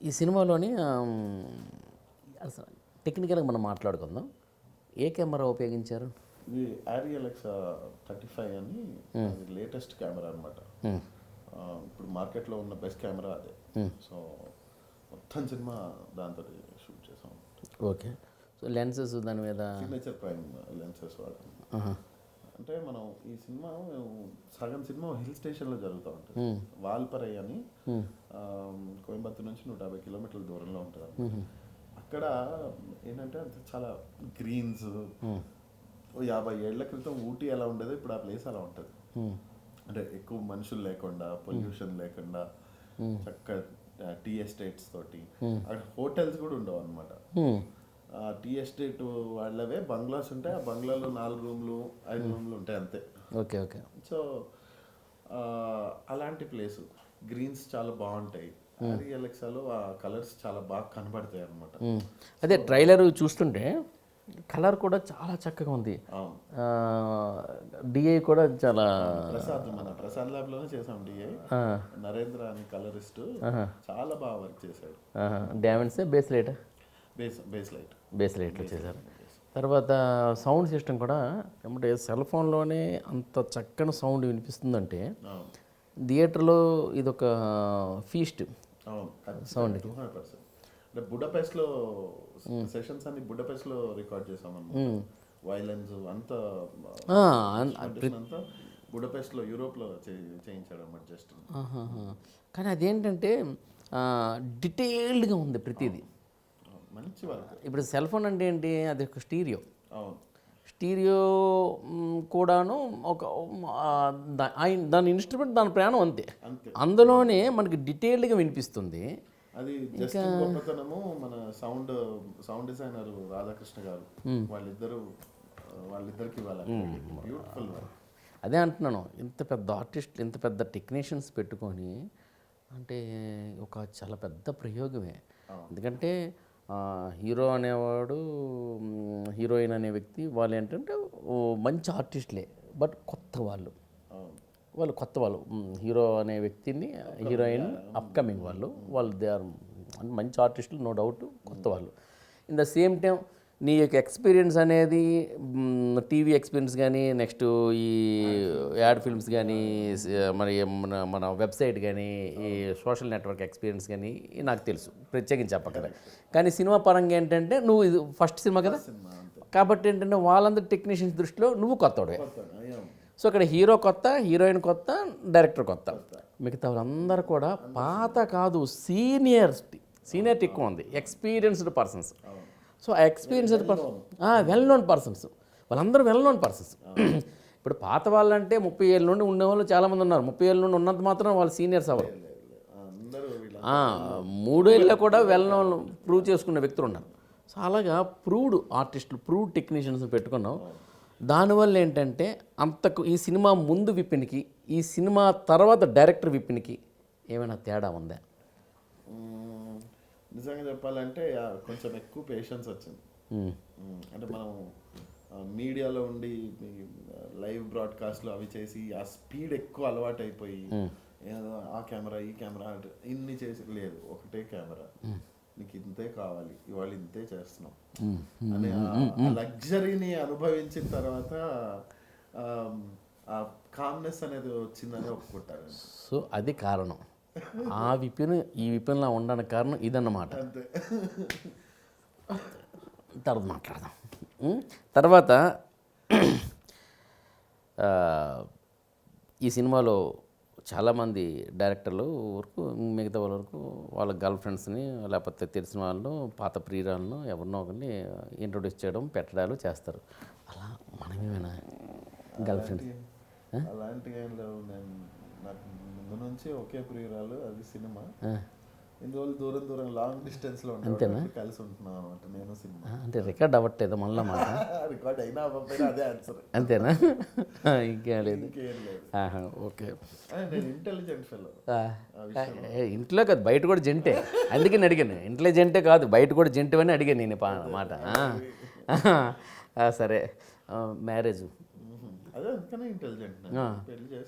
ఈ సినిమాలోని టెక్నికల్గా మనం మాట్లాడుకుందాం. ఏ కెమెరా ఉపయోగించారు? ఆర్ఎల్ఎక్స్ 35 అని లేటెస్ట్ కెమెరా అనమాట. ఇప్పుడు మార్కెట్లో ఉన్న బెస్ట్ కెమెరా అదే. సో మొత్తం సినిమా దాంతో షూట్ చేసాం. ఓకే. సో లెన్సెస్ దాని మీద సిగ్నేచర్ ప్రైమ్ లెన్సెస్ వాడాను. ఆహా. అంటే మనం ఈ సినిమా సగం సినిమా హిల్ స్టేషన్లో జరుగుతూ ఉంటుంది. వాల్పరై అని కోయంబత్తూర్ నుంచి 150 కిలోమీటర్ల దూరంలో ఉంటుంది. అక్కడ ఏంటంటే అంత చాలా గ్రీన్స్, 50 ఏళ్ల క్రితం ఊటీ ఎలా ఉండేదో ఇప్పుడు ఆ ప్లేస్ అలా ఉంటుంది. అంటే ఎక్కువ మనుషులు లేకుండా, పొల్యూషన్ లేకుండా, చక్కగా టీ ఎస్టేట్స్ తోటి, అక్కడ హోటల్స్ కూడా ఉండవు అనమాట. టీ ఎస్టేట్ వాళ్ళవే బంగ్లాస్ ఉంటాయి. ఆ బంగ్లాలో 4 రూమ్లు 5 రూమ్లు ఉంటాయి అంతే. Okay okay. సో అలాంటి ప్లేసు, గ్రీన్స్ చాలా బాగుంటాయి. అలెక్సాలో ఆ కలర్స్ చాలా బాగా కనబడతాయి అనమాట. అదే ట్రైలర్ చూస్తుంటే కలర్ కూడా చాలా చక్కగా ఉంది. డిఐ కూడా చాలా మన ప్రసాద్ ల్యాబ్ లోనే చేసాం డిఐ. నరేంద్ర అని కలరిస్ట్ చాలా బాగా వర్క్ చేశాడు. డామెన్సే బేస్ లైట్ బేస్ లైట్లో చేశారు. తర్వాత సౌండ్ సిస్టమ్ కూడా ఏమంటే సెల్ ఫోన్లోనే అంత చక్కని సౌండ్ వినిపిస్తుందంటే థియేటర్లో ఇదొక ఫీస్ట్ సౌండ్. 200%. అంటే బుడపెస్ట్లో సెషన్స్ అన్ని బుడపెస్ట్లో రికార్డ్ చేసాం అన్నమాట. వైలెన్స్ అంతా బుడపెస్ట్లో యూరోప్లో చేయించాడు అన్నమాట జస్ట్. కానీ అదేంటంటే డీటెయిల్డ్గా ఉంది ప్రతిదీ. మంచి వర్క్. ఇప్పుడు సెల్ ఫోన్ అంటే ఏంటి, అది ఒక స్టీరియో. అవును, స్టీరియో కూడాను ఒక దాని ఇన్స్ట్రుమెంట్ దాని ప్రాణం అంతే. అందులోనే మనకి డీటెయిల్డ్గా వినిపిస్తుంది. అది జస్ట్ గొప్పతనము. మన సౌండ్ డిజైనర్ రాధాకృష్ణ గారు, వాళ్ళిద్దరికి బ్యూటిఫుల్. అదే అంటున్నాను, ఇంత పెద్ద ఆర్టిస్ట్, ఇంత పెద్ద టెక్నీషియన్స్ పెట్టుకొని అంటే ఒక చాలా పెద్ద ప్రయోగమే. ఎందుకంటే హీరో అనేవాడు, హీరోయిన్ అనే వ్యక్తి, వాళ్ళు ఏంటంటే మంచి ఆర్టిస్టులే, బట్ కొత్త వాళ్ళు కొత్త వాళ్ళు. హీరో అనే వ్యక్తిని, హీరోయిన్ అప్కమింగ్ వాళ్ళు దే ఆర్ మంచి ఆర్టిస్టులు, నో డౌట్, కొత్త వాళ్ళు. ఇన్ ద సేమ్ టైం నీ యొక్క ఎక్స్పీరియన్స్ అనేది టీవీ ఎక్స్పీరియన్స్ కానీ, నెక్స్ట్ ఈ యాడ్ ఫిల్మ్స్ కానీ, మరి మన వెబ్సైట్ కానీ, ఈ సోషల్ నెట్వర్క్ ఎక్స్పీరియన్స్ కానీ నాకు తెలుసు, ప్రత్యేకించి చెప్పకలే. కానీ సినిమా పరంగా ఏంటంటే నువ్వు ఇది ఫస్ట్ సినిమా కదా, కాబట్టి ఏంటంటే వాళ్ళందరూ టెక్నీషియన్స్ దృష్టిలో నువ్వు కొత్తవాడే. సో ఇక్కడ హీరో కొత్త, హీరోయిన్ కొత్త, డైరెక్టర్ కొత్త, మిగతా వాళ్ళందరూ కూడా పాత కాదు, సీనియర్ ఎక్కువ ఉంది, ఎక్స్పీరియన్స్డ్ పర్సన్స్. సో ఆ ఎక్స్పీరియన్స్డ్ వెల్ నోన్ పర్సన్స్, వాళ్ళందరూ వెల్ నోన్ పర్సన్స్. ఇప్పుడు పాత వాళ్ళంటే 30 ఏళ్ళ నుండి ఉండేవాళ్ళు చాలామంది ఉన్నారు. 30 ఏళ్ళ నుండి ఉన్నంత మాత్రం వాళ్ళు సీనియర్స్ అవ్వరు. 3 ఏళ్ళలో కూడా వెల్ నోన్ ప్రూవ్ చేసుకున్న వ్యక్తులు ఉన్నారు. సో అలాగా ప్రూవ్డ్ ఆర్టిస్టులు, ప్రూవ్డ్ టెక్నీషియన్స్ పెట్టుకున్నాం. దానివల్ల ఏంటంటే అంతకు ఈ సినిమా ముందు విప్పినికి, ఈ సినిమా తర్వాత డైరెక్టర్ విప్పినికి ఏమైనా తేడా ఉందా? నిజంగా చెప్పాలంటే కొంచెం ఎక్కువ పేషెన్స్ వచ్చింది. అంటే మనం మీడియాలో ఉండి లైవ్ బ్రాడ్కాస్ట్లు అవి చేసి ఆ స్పీడ్ ఎక్కువ అలవాటు అయిపోయి ఆ కెమెరా ఈ కెమెరా ఇన్ని చేసి, లేదు ఒకటే కెమెరా, నీకు ఇంతే కావాలి, ఇవాళ ఇంతే చేస్తున్నాం అనే లగ్జరీని అనుభవించిన తర్వాత ఆ కామ్నెస్ అనేది వచ్చిందని ఒప్పుకుంటారు. సో అది కారణం, ఆ ఈ విపిన్లా ఉండడానికి కారణం ఇదన్నమాట. తర్వాత మాట్లాడదాం. తర్వాత ఈ సినిమాలో చాలామంది డైరెక్టర్లు వరకు, మిగతా వాళ్ళ వరకు వాళ్ళ గర్ల్ ఫ్రెండ్స్ని, లేకపోతే తెలిసిన వాళ్ళు, పాత ప్రియురాలను ఎవరినో ఒకరిని ఇంట్రొడ్యూస్ చేయడం, పెట్టడాలు చేస్తారు. అలా మనమేమైనా గర్ల్ ఫ్రెండ్స్? అలాంటివి ఏం లేవు. నేను నాకు ముందు నుంచి ఒకే ప్రియురాలు, అది సినిమా. ఇన్ని రోజులు దూరం లాంగ్ డిస్టెన్స్ లో అంతేనా కలిసి ఉంటున్నాం అనమాట, నేను సినిమా. అంటే రికార్డ్ అవ్వట్లేదు మళ్ళీ మాట? రికార్డ్ అయినా అవ్వకపోయినా అదే ఆన్సర్. అంతేనా? ఇంకేం లేదు. ఓకే. నేను ఇంటెలిజెంట్ ఫెలో. ఇంట్లో కాదు, బయట కూడా జంటే, అందుకని అడిగాను. ఇంట్లో జంటే కాదు, బయట కూడా జంటే అని అడిగాను నేను మాట. సరే, మ్యారేజ్ అదే అందుకనే intelligent.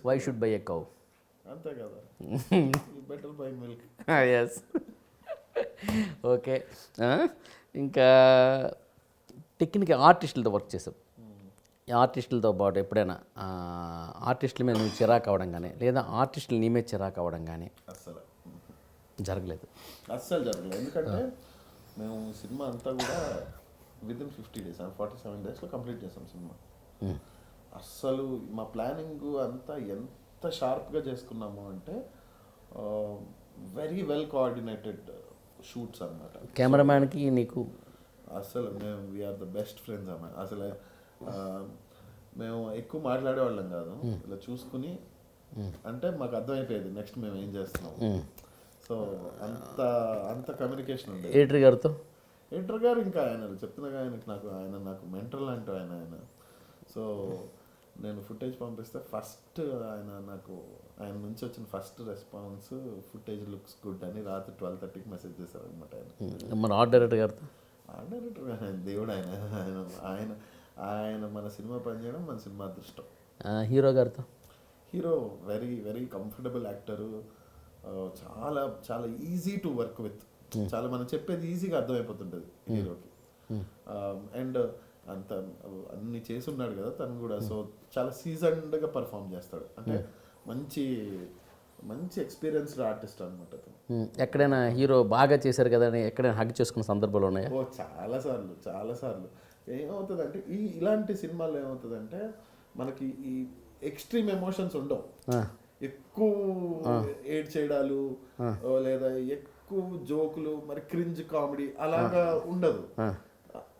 Why should buy a cow? అంతే కదా, better buy milk. Yes. Okay. ఇంకా టెక్నికల్ ఆర్టిస్టులతో వర్క్ చేసాం. ఆర్టిస్టులతో పాటు ఎప్పుడైనా ఆర్టిస్టుల మీద నువ్వు చిరాకు అవ్వడం కానీ, లేదా ఆర్టిస్టులు నీ మీద చిరాకు అవ్వడం కానీ అస్సలు జరగలేదు? అస్సలు జరగలేదు. ఎందుకంటే మేము సినిమా అంతా కూడా విదిన్ 50 days 47 daysలో కంప్లీట్ చేసాం సినిమా. అస్సలు మా ప్లానింగ్ అంతా ఎంత షార్ప్గా చేసుకున్నాము అంటే వెరీ వెల్ కోఆర్డినేటెడ్ షూట్స్ అన్నమాట. కెమెరామ్యాన్కి నీకు అసలు మేము వీఆర్ ద బెస్ట్ ఫ్రెండ్స్ అన్నమాట. అసలు మేము ఎక్కువ మాట్లాడేవాళ్ళం కాదు, ఇలా చూసుకుని అంటే మాకు అర్థమైపోయేది నెక్స్ట్ మేము ఏం చేస్తున్నాం. సో అంత అంత కమ్యూనికేషన్ ఉండేది ఎడిటర్ గారు. ఇంకా ఆయన చెప్తున్నా ఆయన నాకు మెంటల్ అంటూ ఆయన. సో నేను ఫుటేజ్ పంపిస్తే ఫస్ట్ ఆయన నుంచి వచ్చిన first response footage looks good అని రాత్రి 12:30కి మెసేజ్ చేశారు అనమాట ఆయన. మన ఆర్ట్ డైరెక్టర్ గారితో దేవుడు ఆయన మన సినిమా పనిచేయడం మన సినిమా అదృష్టం. హీరో గారితో hero very very comfortable actor, చాలా చాలా ఈజీ టు వర్క్ విత్. చాలా మనం చెప్పేది ఈజీగా అర్థమైపోతుంటుంది హీరోకి. అండ్ అంత అన్ని చేసి ఉన్నాడు కదా తను కూడా. సో చాలా సీజన్డ్గా పర్ఫామ్ చేస్తాడు, అంటే మంచి మంచి ఎక్స్పీరియన్స్డ్ ఆర్టిస్ట్ అనమాట అతను. ఎక్కడైనా హీరో బాగా చేశారు కదా అని ఎక్కడైనా హగ్ చేసుకున్న సందర్భాలు ఉన్నాయా? చాలాసార్లు ఏమవుతుందంటే ఇలాంటి సినిమాల్లో ఏమవుతుందంటే మనకి ఈ ఎక్స్ట్రీమ్ ఎమోషన్స్ ఉండవు, ఎక్కువ ఏడ్ చేయడాలు లేదా ఎక్కువ జోకులు మరి క్రింజ్ కామెడీ అలాగా ఉండదు.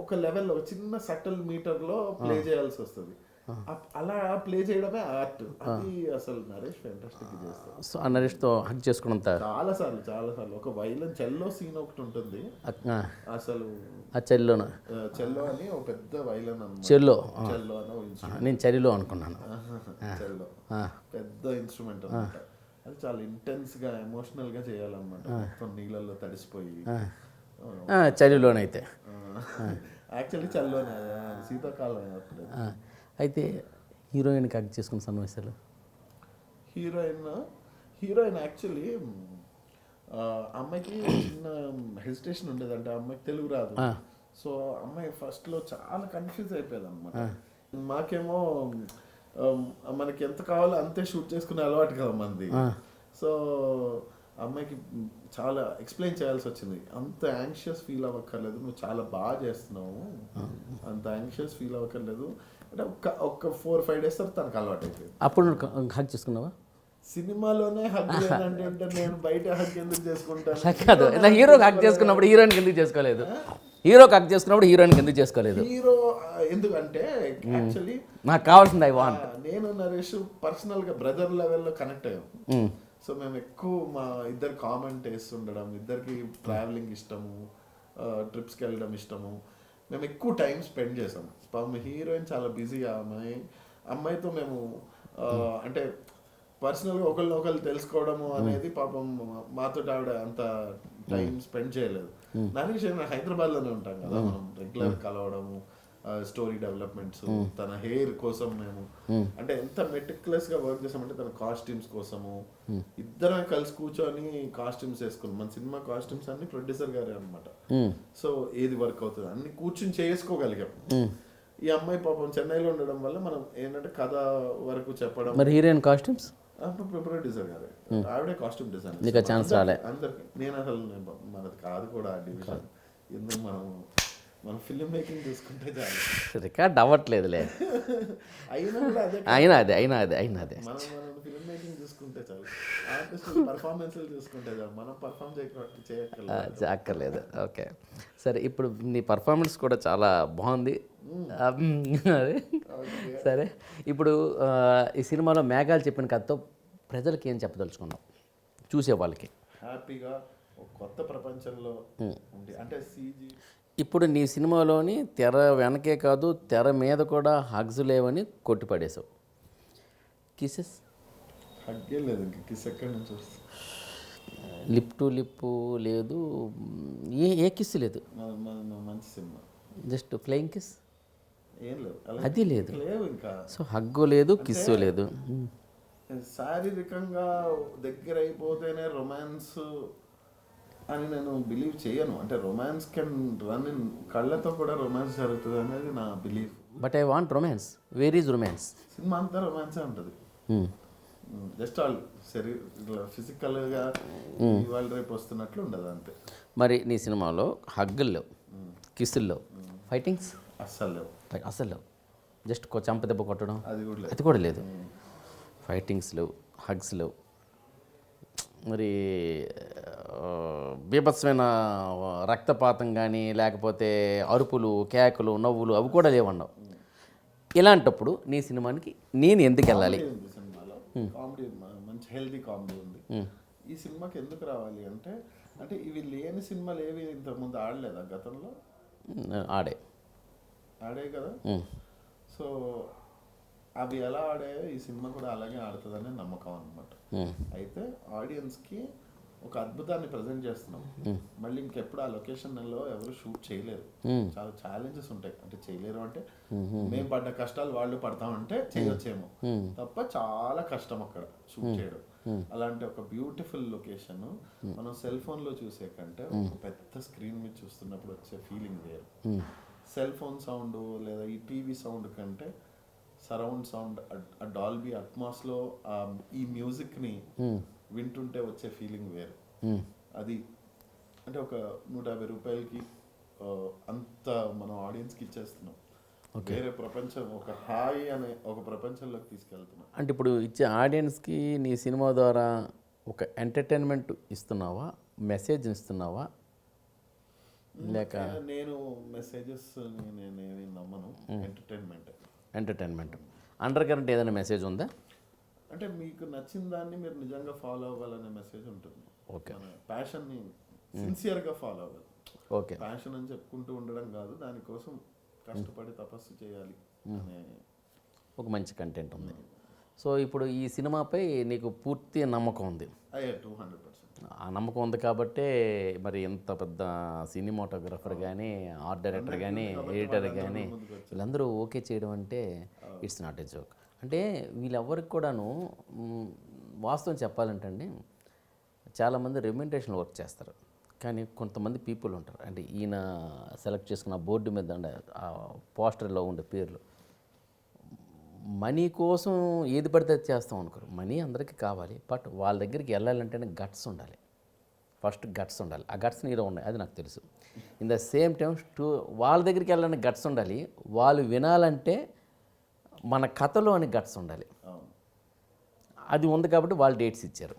ఒక లెవెల్లో ఒక చిన్న సటల్ మీటర్లో ప్లే చేయాల్సి వస్తుంది. అలా ప్లే చేయడమే ఆర్ట్. అది అసలు నరేష్ ఫెంటాస్టిక్ చేస్తాడు. సో ఆ నరేష్తో హగ్ చేసుకున్నంత చాలాసార్లు ఒక వైలన్ చెల్లో సీన్ ఒకటి ఉంటుంది అసలు. ఆ చెల్లో అని ఒక పెద్ద వైలన్ అన్నమాట. చెల్లో నేను చెల్లిలో అనుకున్నాను. చెల్లో పెద్ద ఇన్స్ట్రుమెంట్ అన్నమాట. అది చాలా ఇంటెన్స్గా ఎమోషనల్గా చేయాలన్నమాట. మొత్తం నీళ్ళల్లో తడిసిపోయి చలిలోనైతే యాక్చువల్లీ చల్లోనే శీతాకాలం అప్పుడు. అయితే హీరోయిన్కి హగ్ చేసుకున్న సన్నివేశాలు? హీరోయిన్ యాక్చువల్లీ అమ్మాయికి చిన్న హెసిటేషన్ ఉండేది, అంటే అమ్మాయికి తెలుగు రాదు. సో అమ్మాయి ఫస్ట్లో చాలా కన్ఫ్యూజ్ అయిపోయేది అనమాట. మాకేమో మనకి ఎంత కావాలో అంతే షూట్ చేసుకునే అలవాటు కదా మంది. సో అమ్మాయికి చాలా ఎక్స్ప్లెయిన్ చేయాల్సి వచ్చింది. అంత యాంగ్షియస్ ఫీల్ అవ్వక్కర్లేదు, నువ్వు చాలా బాగా చేస్తున్నావు, అంత యాంగ్షియస్ ఫీల్ అవ్వక్కర్లేదు అంటే ఒక 4-5 days తర్వాత తనకు అలవాటు అయిపోయింది. అప్పుడు హగ్ చేసుకున్నావా? సినిమాలోనే హగ్ అంటే నేను బయట హగ్ ఎందుకు చేసుకుంటాను? కాదు, ఇలా హీరోకి హగ్ చేసుకున్నప్పుడు హీరోయిన్కి ఎందుకు చేసుకోలేదు? హీరోకి హగ్ చేసుకున్నప్పుడు హీరోయిన్కి ఎందుకు చేసుకోలేదు? హీరో ఎందుకంటే యాక్చువల్లీ నాకు కావాల్సింది ఐ వాంట్. నేను నరేష్ పర్సనల్గా బ్రదర్ లెవెల్లో కనెక్ట్ అయ్యాం. సో మేము ఎక్కువ మా ఇద్దరు కామన్ టేస్ట్ ఉండడం, ఇద్దరికి ట్రావెలింగ్ ఇష్టము, ట్రిప్స్కి వెళ్ళడం ఇష్టము, మేము ఎక్కువ టైం స్పెండ్ చేసాం. పాపం హీరోయిన్ చాలా బిజీ. అమ్మాయితో మేము అంటే పర్సనల్గా ఒకళ్ళు తెలుసుకోవడము అనేది పాపం మాతో ఆవిడ అంత టైం స్పెండ్ చేయలేదు. నరేష్ హైదరాబాద్లోనే ఉంటాం కదా, మనం రెగ్యులర్ కలవడము, స్టోరీ డెవలప్మెంట్స్, తన హెయిర్ కోసం మేము అంటే ఎంత మెటిక్యులస్గా వర్క్ చేసామంటే తన కాస్ట్యూమ్స్ కోసము ఇద్దరం కలిసి కూర్చొని కాస్ట్యూమ్స్ వేసుకున్నాం. మన సినిమా కాస్ట్యూమ్స్ అన్ని ప్రొడ్యూసర్ గారే అనమాట. సో ఏది వర్క్ అవుతుంది అన్ని కూర్చుని చేసుకోగలిగాం. ఈ అమ్మాయి పాపం చెన్నైలో ఉండడం వల్ల మనం ఏంటంటే కథ వరకు చెప్పడం. మరి హీరోయిన్ కాస్ట్యూమ్స్ ప్రొడ్యూసర్ గారే, ఆవిడే కాస్ట్యూమ్ డిజైన్. అందరికి నేను అసలు మనది కాదు కూడా ఆ డివిజన్. ఎందుకు మనం ఫిల్మ్ మేకింగ్ చూసుకుంటే చాలు, రికార్డ్ అవ్వట్లేదులే. అయినా అదే మనం ఫిల్మ్ మేకింగ్ చూసుకుంటే చాలు, ఆర్టిస్ట్ పర్ఫార్మెన్స్లు చూసుకుంటే చాలు, మనం పర్ఫామ్ చేయక్కర్లేదు. ఓకే సరే, ఇప్పుడు నీ పర్ఫార్మెన్స్ కూడా చాలా బాగుంది. సరే, ఇప్పుడు ఈ సినిమాలో మేఘాలు చెప్పిన కథతో ప్రజలకి ఏం చెప్పదలుచుకున్నావు? చూసే వాళ్ళకి హ్యాపీగా ఒక కొత్త ప్రపంచంలో ఉంది అంటే సీజీ. ఇప్పుడు నీ సినిమాలోని తెర వెనకే కాదు తెర మీద కూడా హగ్స్ లేవని కొట్టిపడేసావు. కిసెస్ హగ్గే లేదు, ఇంకా కిస్ ఎక్కడి నుంచి వస్తుంది? లిప్ టు లిప్ లేదు, ఏ కిస్ లేదు. మంచి సినిమా జస్ట్ ఫ్లయింగ్ కిస్ ఏం లేదు, అది లేదు. ఇంకా సో హగ్గు లేదు, కిస్సు లేదు. శారీరకంగా దగ్గర అయిపోతేనే రొమాన్స్ అని నేను బిలీవ్ చేయను. అంటే రొమాన్స్ కెన్ రన్ ఇన్, కళ్ళతో కూడా రొమాన్స్ జరుగుతుంది అనేది నా belief. But I want romance. Where is romance? Cinema అంతా రొమాన్సే ఉంటుంది. జస్ట్ వాళ్ళు ఫిజికల్గా ఇవాళ రేపు వస్తున్నట్లు ఉండదు అంతే. మరి నీ సినిమాలో హగ్గుల్లో, కిస్సుల్లో ఫైటింగ్స్ అస్సలు లేవు. అసలు లేవు. జస్ట్ చంప దెబ్బ కొట్టడం అది కూడా లేదు. అది కూడా లేదు. ఫైటింగ్స్ లేవు, హగ్స్ లేవు, మరి బీభత్సమైన రక్తపాతం కానీ లేకపోతే అరుపులు, కేకలు, నవ్వులు అవి కూడా లేవన్నావు. ఇలాంటప్పుడు నీ సినిమానికి నేను ఎందుకు వెళ్ళాలి? కామెడీ ఉంది సినిమాలో, కామెడీ మంచి హెల్దీ కామెడీ ఉంది. ఈ సినిమాకి ఎందుకు రావాలి అంటే అంటే ఇవి లేని సినిమాలు ఏవి ఇంతకుముందు ఆడలేదా గతంలో? ఆడే ఆడే కదా. సో అవి ఎలా ఆడాయో ఈ సినిమా కూడా అలాగే ఆడుతుందనే నమ్మకం అనమాట. అయితే ఆడియన్స్కి ఒక అద్భుతాన్ని ప్రజెంట్ చేస్తున్నాం. మళ్ళీ ఇంకెప్పుడు ఆ లొకేషన్లో ఎవరు షూట్ చేయలేరు. చాలా ఛాలెంజెస్ ఉంటాయి. అంటే చేయలేరు అంటే మేము పడ్డ కష్టాలు వాళ్ళు పడతామంటే చేయొచ్చేమో తప్ప చాలా కష్టం అక్కడ షూట్ చేయడం. అలాంటి ఒక బ్యూటిఫుల్ లొకేషన్ మనం సెల్ ఫోన్లో చూసే కంటే ఒక పెద్ద స్క్రీన్ మీద చూస్తున్నప్పుడు వచ్చే ఫీలింగ్ వేరు. సెల్ ఫోన్ సౌండ్ లేదా ఈ టీవీ సౌండ్ కంటే సరౌండ్ సౌండ్, డాల్బీ అట్మాస్లో ఈ మ్యూజిక్ని వింటుంటే వచ్చే ఫీలింగ్ వేరు. అది అంటే ఒక 150 రూపాయలకి అంత మనం ఆడియన్స్కి ఇచ్చేస్తున్నాం. వేరే ప్రపంచం, ఒక హాయి అనే ఒక ప్రపంచంలోకి తీసుకెళ్తున్నాం. అంటే ఇప్పుడు ఇచ్చే ఆడియన్స్కి నీ సినిమా ద్వారా ఒక ఎంటర్టైన్మెంట్ ఇస్తున్నావా, మెసేజ్ ఇస్తున్నావా? లేక నేను మెసేజెస్ నేనేమి నమ్మను. ఎంటర్టైన్మెంట్ అండర్ కరెంట్ ఏదైనా మెసేజ్ ఉందా? అంటే మీకు నచ్చిన దాన్ని మీరు నిజంగా ఫాలో అవ్వాలనే మెసేజ్ ఉంటుంది. ఓకే. ప్యాషన్ని సిన్సియర్గా ఫాలో అవ్వాలి. ఓకే. ప్యాషన్ అని చెప్పుకుంటూ ఉండడం కాదు, దానికోసం కష్టపడి తపస్సు చేయాలి అనే ఒక మంచి కంటెంట్ ఉంది. సో ఇప్పుడు ఈ సినిమాపై నీకు పూర్తి నమ్మకం ఉంది. 200%. ఆ నమ్మకం ఉంది కాబట్టే మరి ఎంత పెద్ద సినిమాటోగ్రఫర్ కానీ, ఆర్ట్ డైరెక్టర్ కానీ, ఎడిటర్ కానీ వీళ్ళందరూ ఓకే చేయడం అంటే ఇట్స్ నాట్ ఎ జోక్. అంటే వీళ్ళెవరికి కూడాను వాస్తవం చెప్పాలంటే అండి, చాలామంది రెమ్యునరేషన్ వర్క్ చేస్తారు, కానీ కొంతమంది పీపుల్ ఉంటారు. అంటే ఈయన సెలెక్ట్ చేసుకున్న బోర్డు మీద ఉండే ఆ పోస్టర్లో ఉండే పేర్లు మనీ కోసం ఏది పడితే అది చేస్తాం అనుకోరు. మనీ అందరికీ కావాలి, బట్ వాళ్ళ దగ్గరికి వెళ్ళాలంటేనే గట్స్ ఉండాలి. ఫస్ట్ గట్స్ ఉండాలి. ఆ గట్స్ నీలో ఉన్నాయి, అది నాకు తెలుసు. ఇన్ ద సేమ్ టైం వాళ్ళ దగ్గరికి వెళ్ళాలని గట్స్ ఉండాలి. వాళ్ళు వినాలంటే మన కథలో అని గట్స్ ఉండాలి. అది ఉంది కాబట్టి వాళ్ళు డేట్స్ ఇచ్చారు.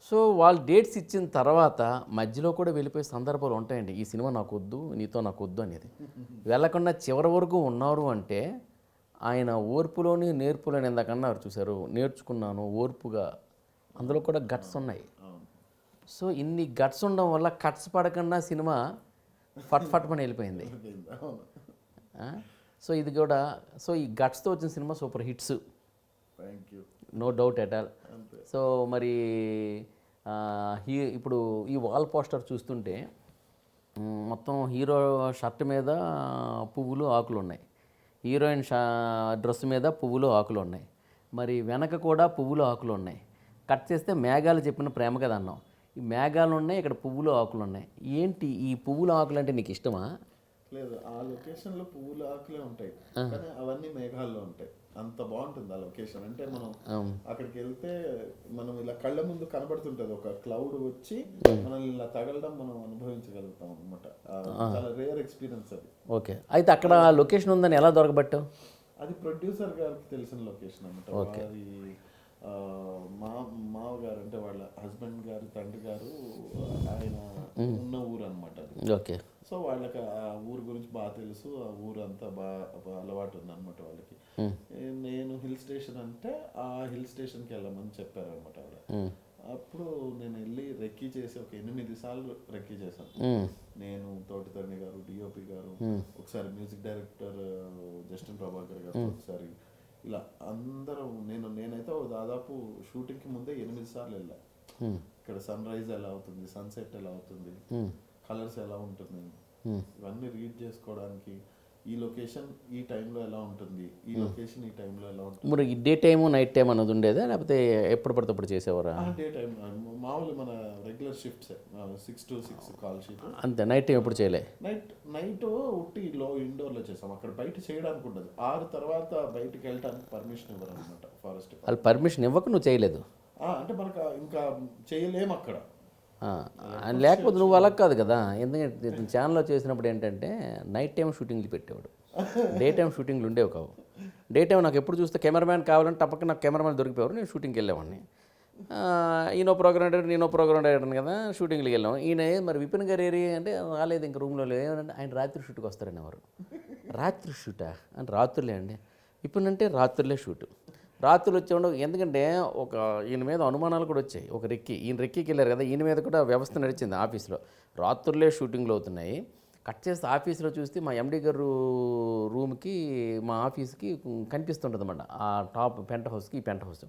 సో వాళ్ళు డేట్స్ ఇచ్చిన తర్వాత మధ్యలో కూడా వెళ్ళిపోయే సందర్భాలు ఉంటాయండి. ఈ సినిమా నాకు వద్దు, నీతో నాకు వద్దు అనేది. వెళ్ళకుండా చివరి వరకు ఉన్నారు అంటే ఆయన ఓర్పులోని నేర్పులోని ఎందాకన్నారు చూశారు, నేర్చుకున్నాను ఓర్పుగా, అందులో కూడా గట్స్ ఉన్నాయి. సో ఇన్ని గట్స్ ఉండడం వల్ల కట్స్ పడకుండా సినిమా ఫట్ పని వెళ్ళిపోయింది. సో ఇది కూడా, సో ఈ గట్స్తో వచ్చిన సినిమా super hits, no doubt at all. So మరి ఇప్పుడు ఈ వాల్ పోస్టర్ చూస్తుంటే మొత్తం హీరో షర్ట్ మీద పువ్వులు ఆకులు ఉన్నాయి, హీరోయిన్ డ్రెస్ మీద పువ్వులు ఆకులు ఉన్నాయి, మరి వెనక కూడా పువ్వులు ఆకులు ఉన్నాయి. కట్ చేస్తే మేఘాలు చెప్పిన ప్రేమ కథ అన్నాం. ఈ మేఘాలు ఉన్నాయి, ఇక్కడ పువ్వులు ఆకులు ఉన్నాయి. ఏంటి ఈ పువ్వుల ఆకులు అంటే నీకు ఇష్టమా? లేదు, ఆ లొకేషన్లో పువ్వుల ఆకులే ఉంటాయి, కానీ అవన్నీ మేఘాల్లో ఉంటాయి. అంత బాగుంటుంది ఆ లొకేషన్. అంటే మనం అక్కడికి వెళ్తే మనం ఇలా కళ్ళ ముందు కనబడుతుంటది, ఒక క్లౌడ్ వచ్చి మనల్ని ఇలా తగలడం మనం అనుభవించగలుగుతాం అనమాట. చాలా రేర్ ఎక్స్పీరియన్స్ అది. ఓకే. అయితే అక్కడ లొకేషన్ ఉందని ఎలా దొరకబట్టావు? అది ప్రొడ్యూసర్ గారికి తెలిసిన లొకేషన్ అనమాట. వారి మామగారు అంటే వాళ్ళ హస్బెండ్ గారు తండ్రి గారు ఆయన ఉన్న ఊరు అనమాట అది. ఓకే. సో వాళ్ళకి ఆ ఊరు గురించి బాగా తెలుసు, ఆ ఊరు అంతా బాగా అలవాటు ఉంది అనమాట వాళ్ళకి. నేను హిల్ స్టేషన్ అంటే ఆ హిల్ స్టేషన్కి వెళ్ళమని చెప్పారనమాట ఆవిడ. అప్పుడు నేను వెళ్ళి రెక్కీ చేసి ఒక 8 సార్లు రెక్కీ చేశాను. నేను, తోటితరణి గారు, డిఓపి గారు, ఒకసారి మ్యూజిక్ డైరెక్టర్ జస్టిన్ ప్రభాకర్ గారు, ఒకసారి ఇలా అందరూ. నేనైతే దాదాపు షూటింగ్కి ముందే 8 సార్లు వెళ్ళా. ఇక్కడ సన్ రైజ్ ఎలా అవుతుంది, సన్సెట్ ఎలా అవుతుంది, కలర్స్ ఎలా ఉంటుంది, ఇవన్నీ రీడ్ చేసుకోవడానికి. ఈ లొకేషన్ ఈ టైంలో ఎలా ఉంటుంది, ఈ లొకేషన్ ఈ టైంలో ఎలా ఉంటుంది. మరి డే టైము నైట్ టైం అన్నది ఉండేదా, లేకపోతే ఎప్పుడు పడితే అప్పుడు చేసేవారా? డే టైం మామూలు మన regular shifts 6 to 6 call sheet అంతే. నైట్ టైం ఎప్పుడు చేయలే? నైట్ ఉట్టి ఇండోర్లో చేసాం. అక్కడ బయట చేయడానికి ఉండదు. 6 తర్వాత బయటకు వెళ్ళడానికి పర్మిషన్ ఇవ్వరు అనమాట ఫారెస్ట్. వాళ్ళు పర్మిషన్ ఇవ్వక నువ్వు చేయలేదు? అంటే మనకు ఇంకా చేయలేము అక్కడ. ఆయన లేకపోతే నువ్వు అలా కాదు కదా. ఎందుకంటే ఇతను ఛానల్లో చేసినప్పుడు ఏంటంటే నైట్ టైం షూటింగ్లు పెట్టేవాడు, డే టైం షూటింగ్లు ఉండేవి కావు. డే టైం నాకు ఎప్పుడు చూస్తే కెమెరామ్యాన్ కావాలంటే తప్పక నాకు కెమెరామ్యాన్ దొరికిపోయారు, నేను షూటింగ్కి వెళ్ళేవాడిని. ఈయనో ప్రోగ్రామ్ డైరెక్టర్ నేనో ప్రోగ్రామ్ డైరెక్టర్ కదా, షూటింగ్కి వెళ్ళాం. ఈయన మరి విపిన్ గారు ఏరి అంటే రాలేదు, ఇంక రూమ్లో ఏమంటే ఆయన రాత్రి షూట్కి వస్తారని ఎవరు. రాత్రి షూటా అంటే రాత్రులే అండి, విపిన్ అంటే రాత్రులే షూటు. రాత్రులు వచ్చేవాడు. ఎందుకంటే ఒక ఈయన మీద అనుమానాలు కూడా వచ్చాయి. ఒక రెక్కి ఈయన రెక్కికి వెళ్ళారు కదా, ఈయన మీద కూడా వ్యవస్థ నడిచింది ఆఫీస్లో. రాత్రులే షూటింగ్లు అవుతున్నాయి. కట్ చేస్తే ఆఫీస్లో చూస్తే మా ఎండి గారు రూమ్కి మా ఆఫీస్కి కనిపిస్తుంటుంది అన్నమాట. ఆ టాప్ పెంట్ హౌస్కి ఈ పెంట్ హౌస్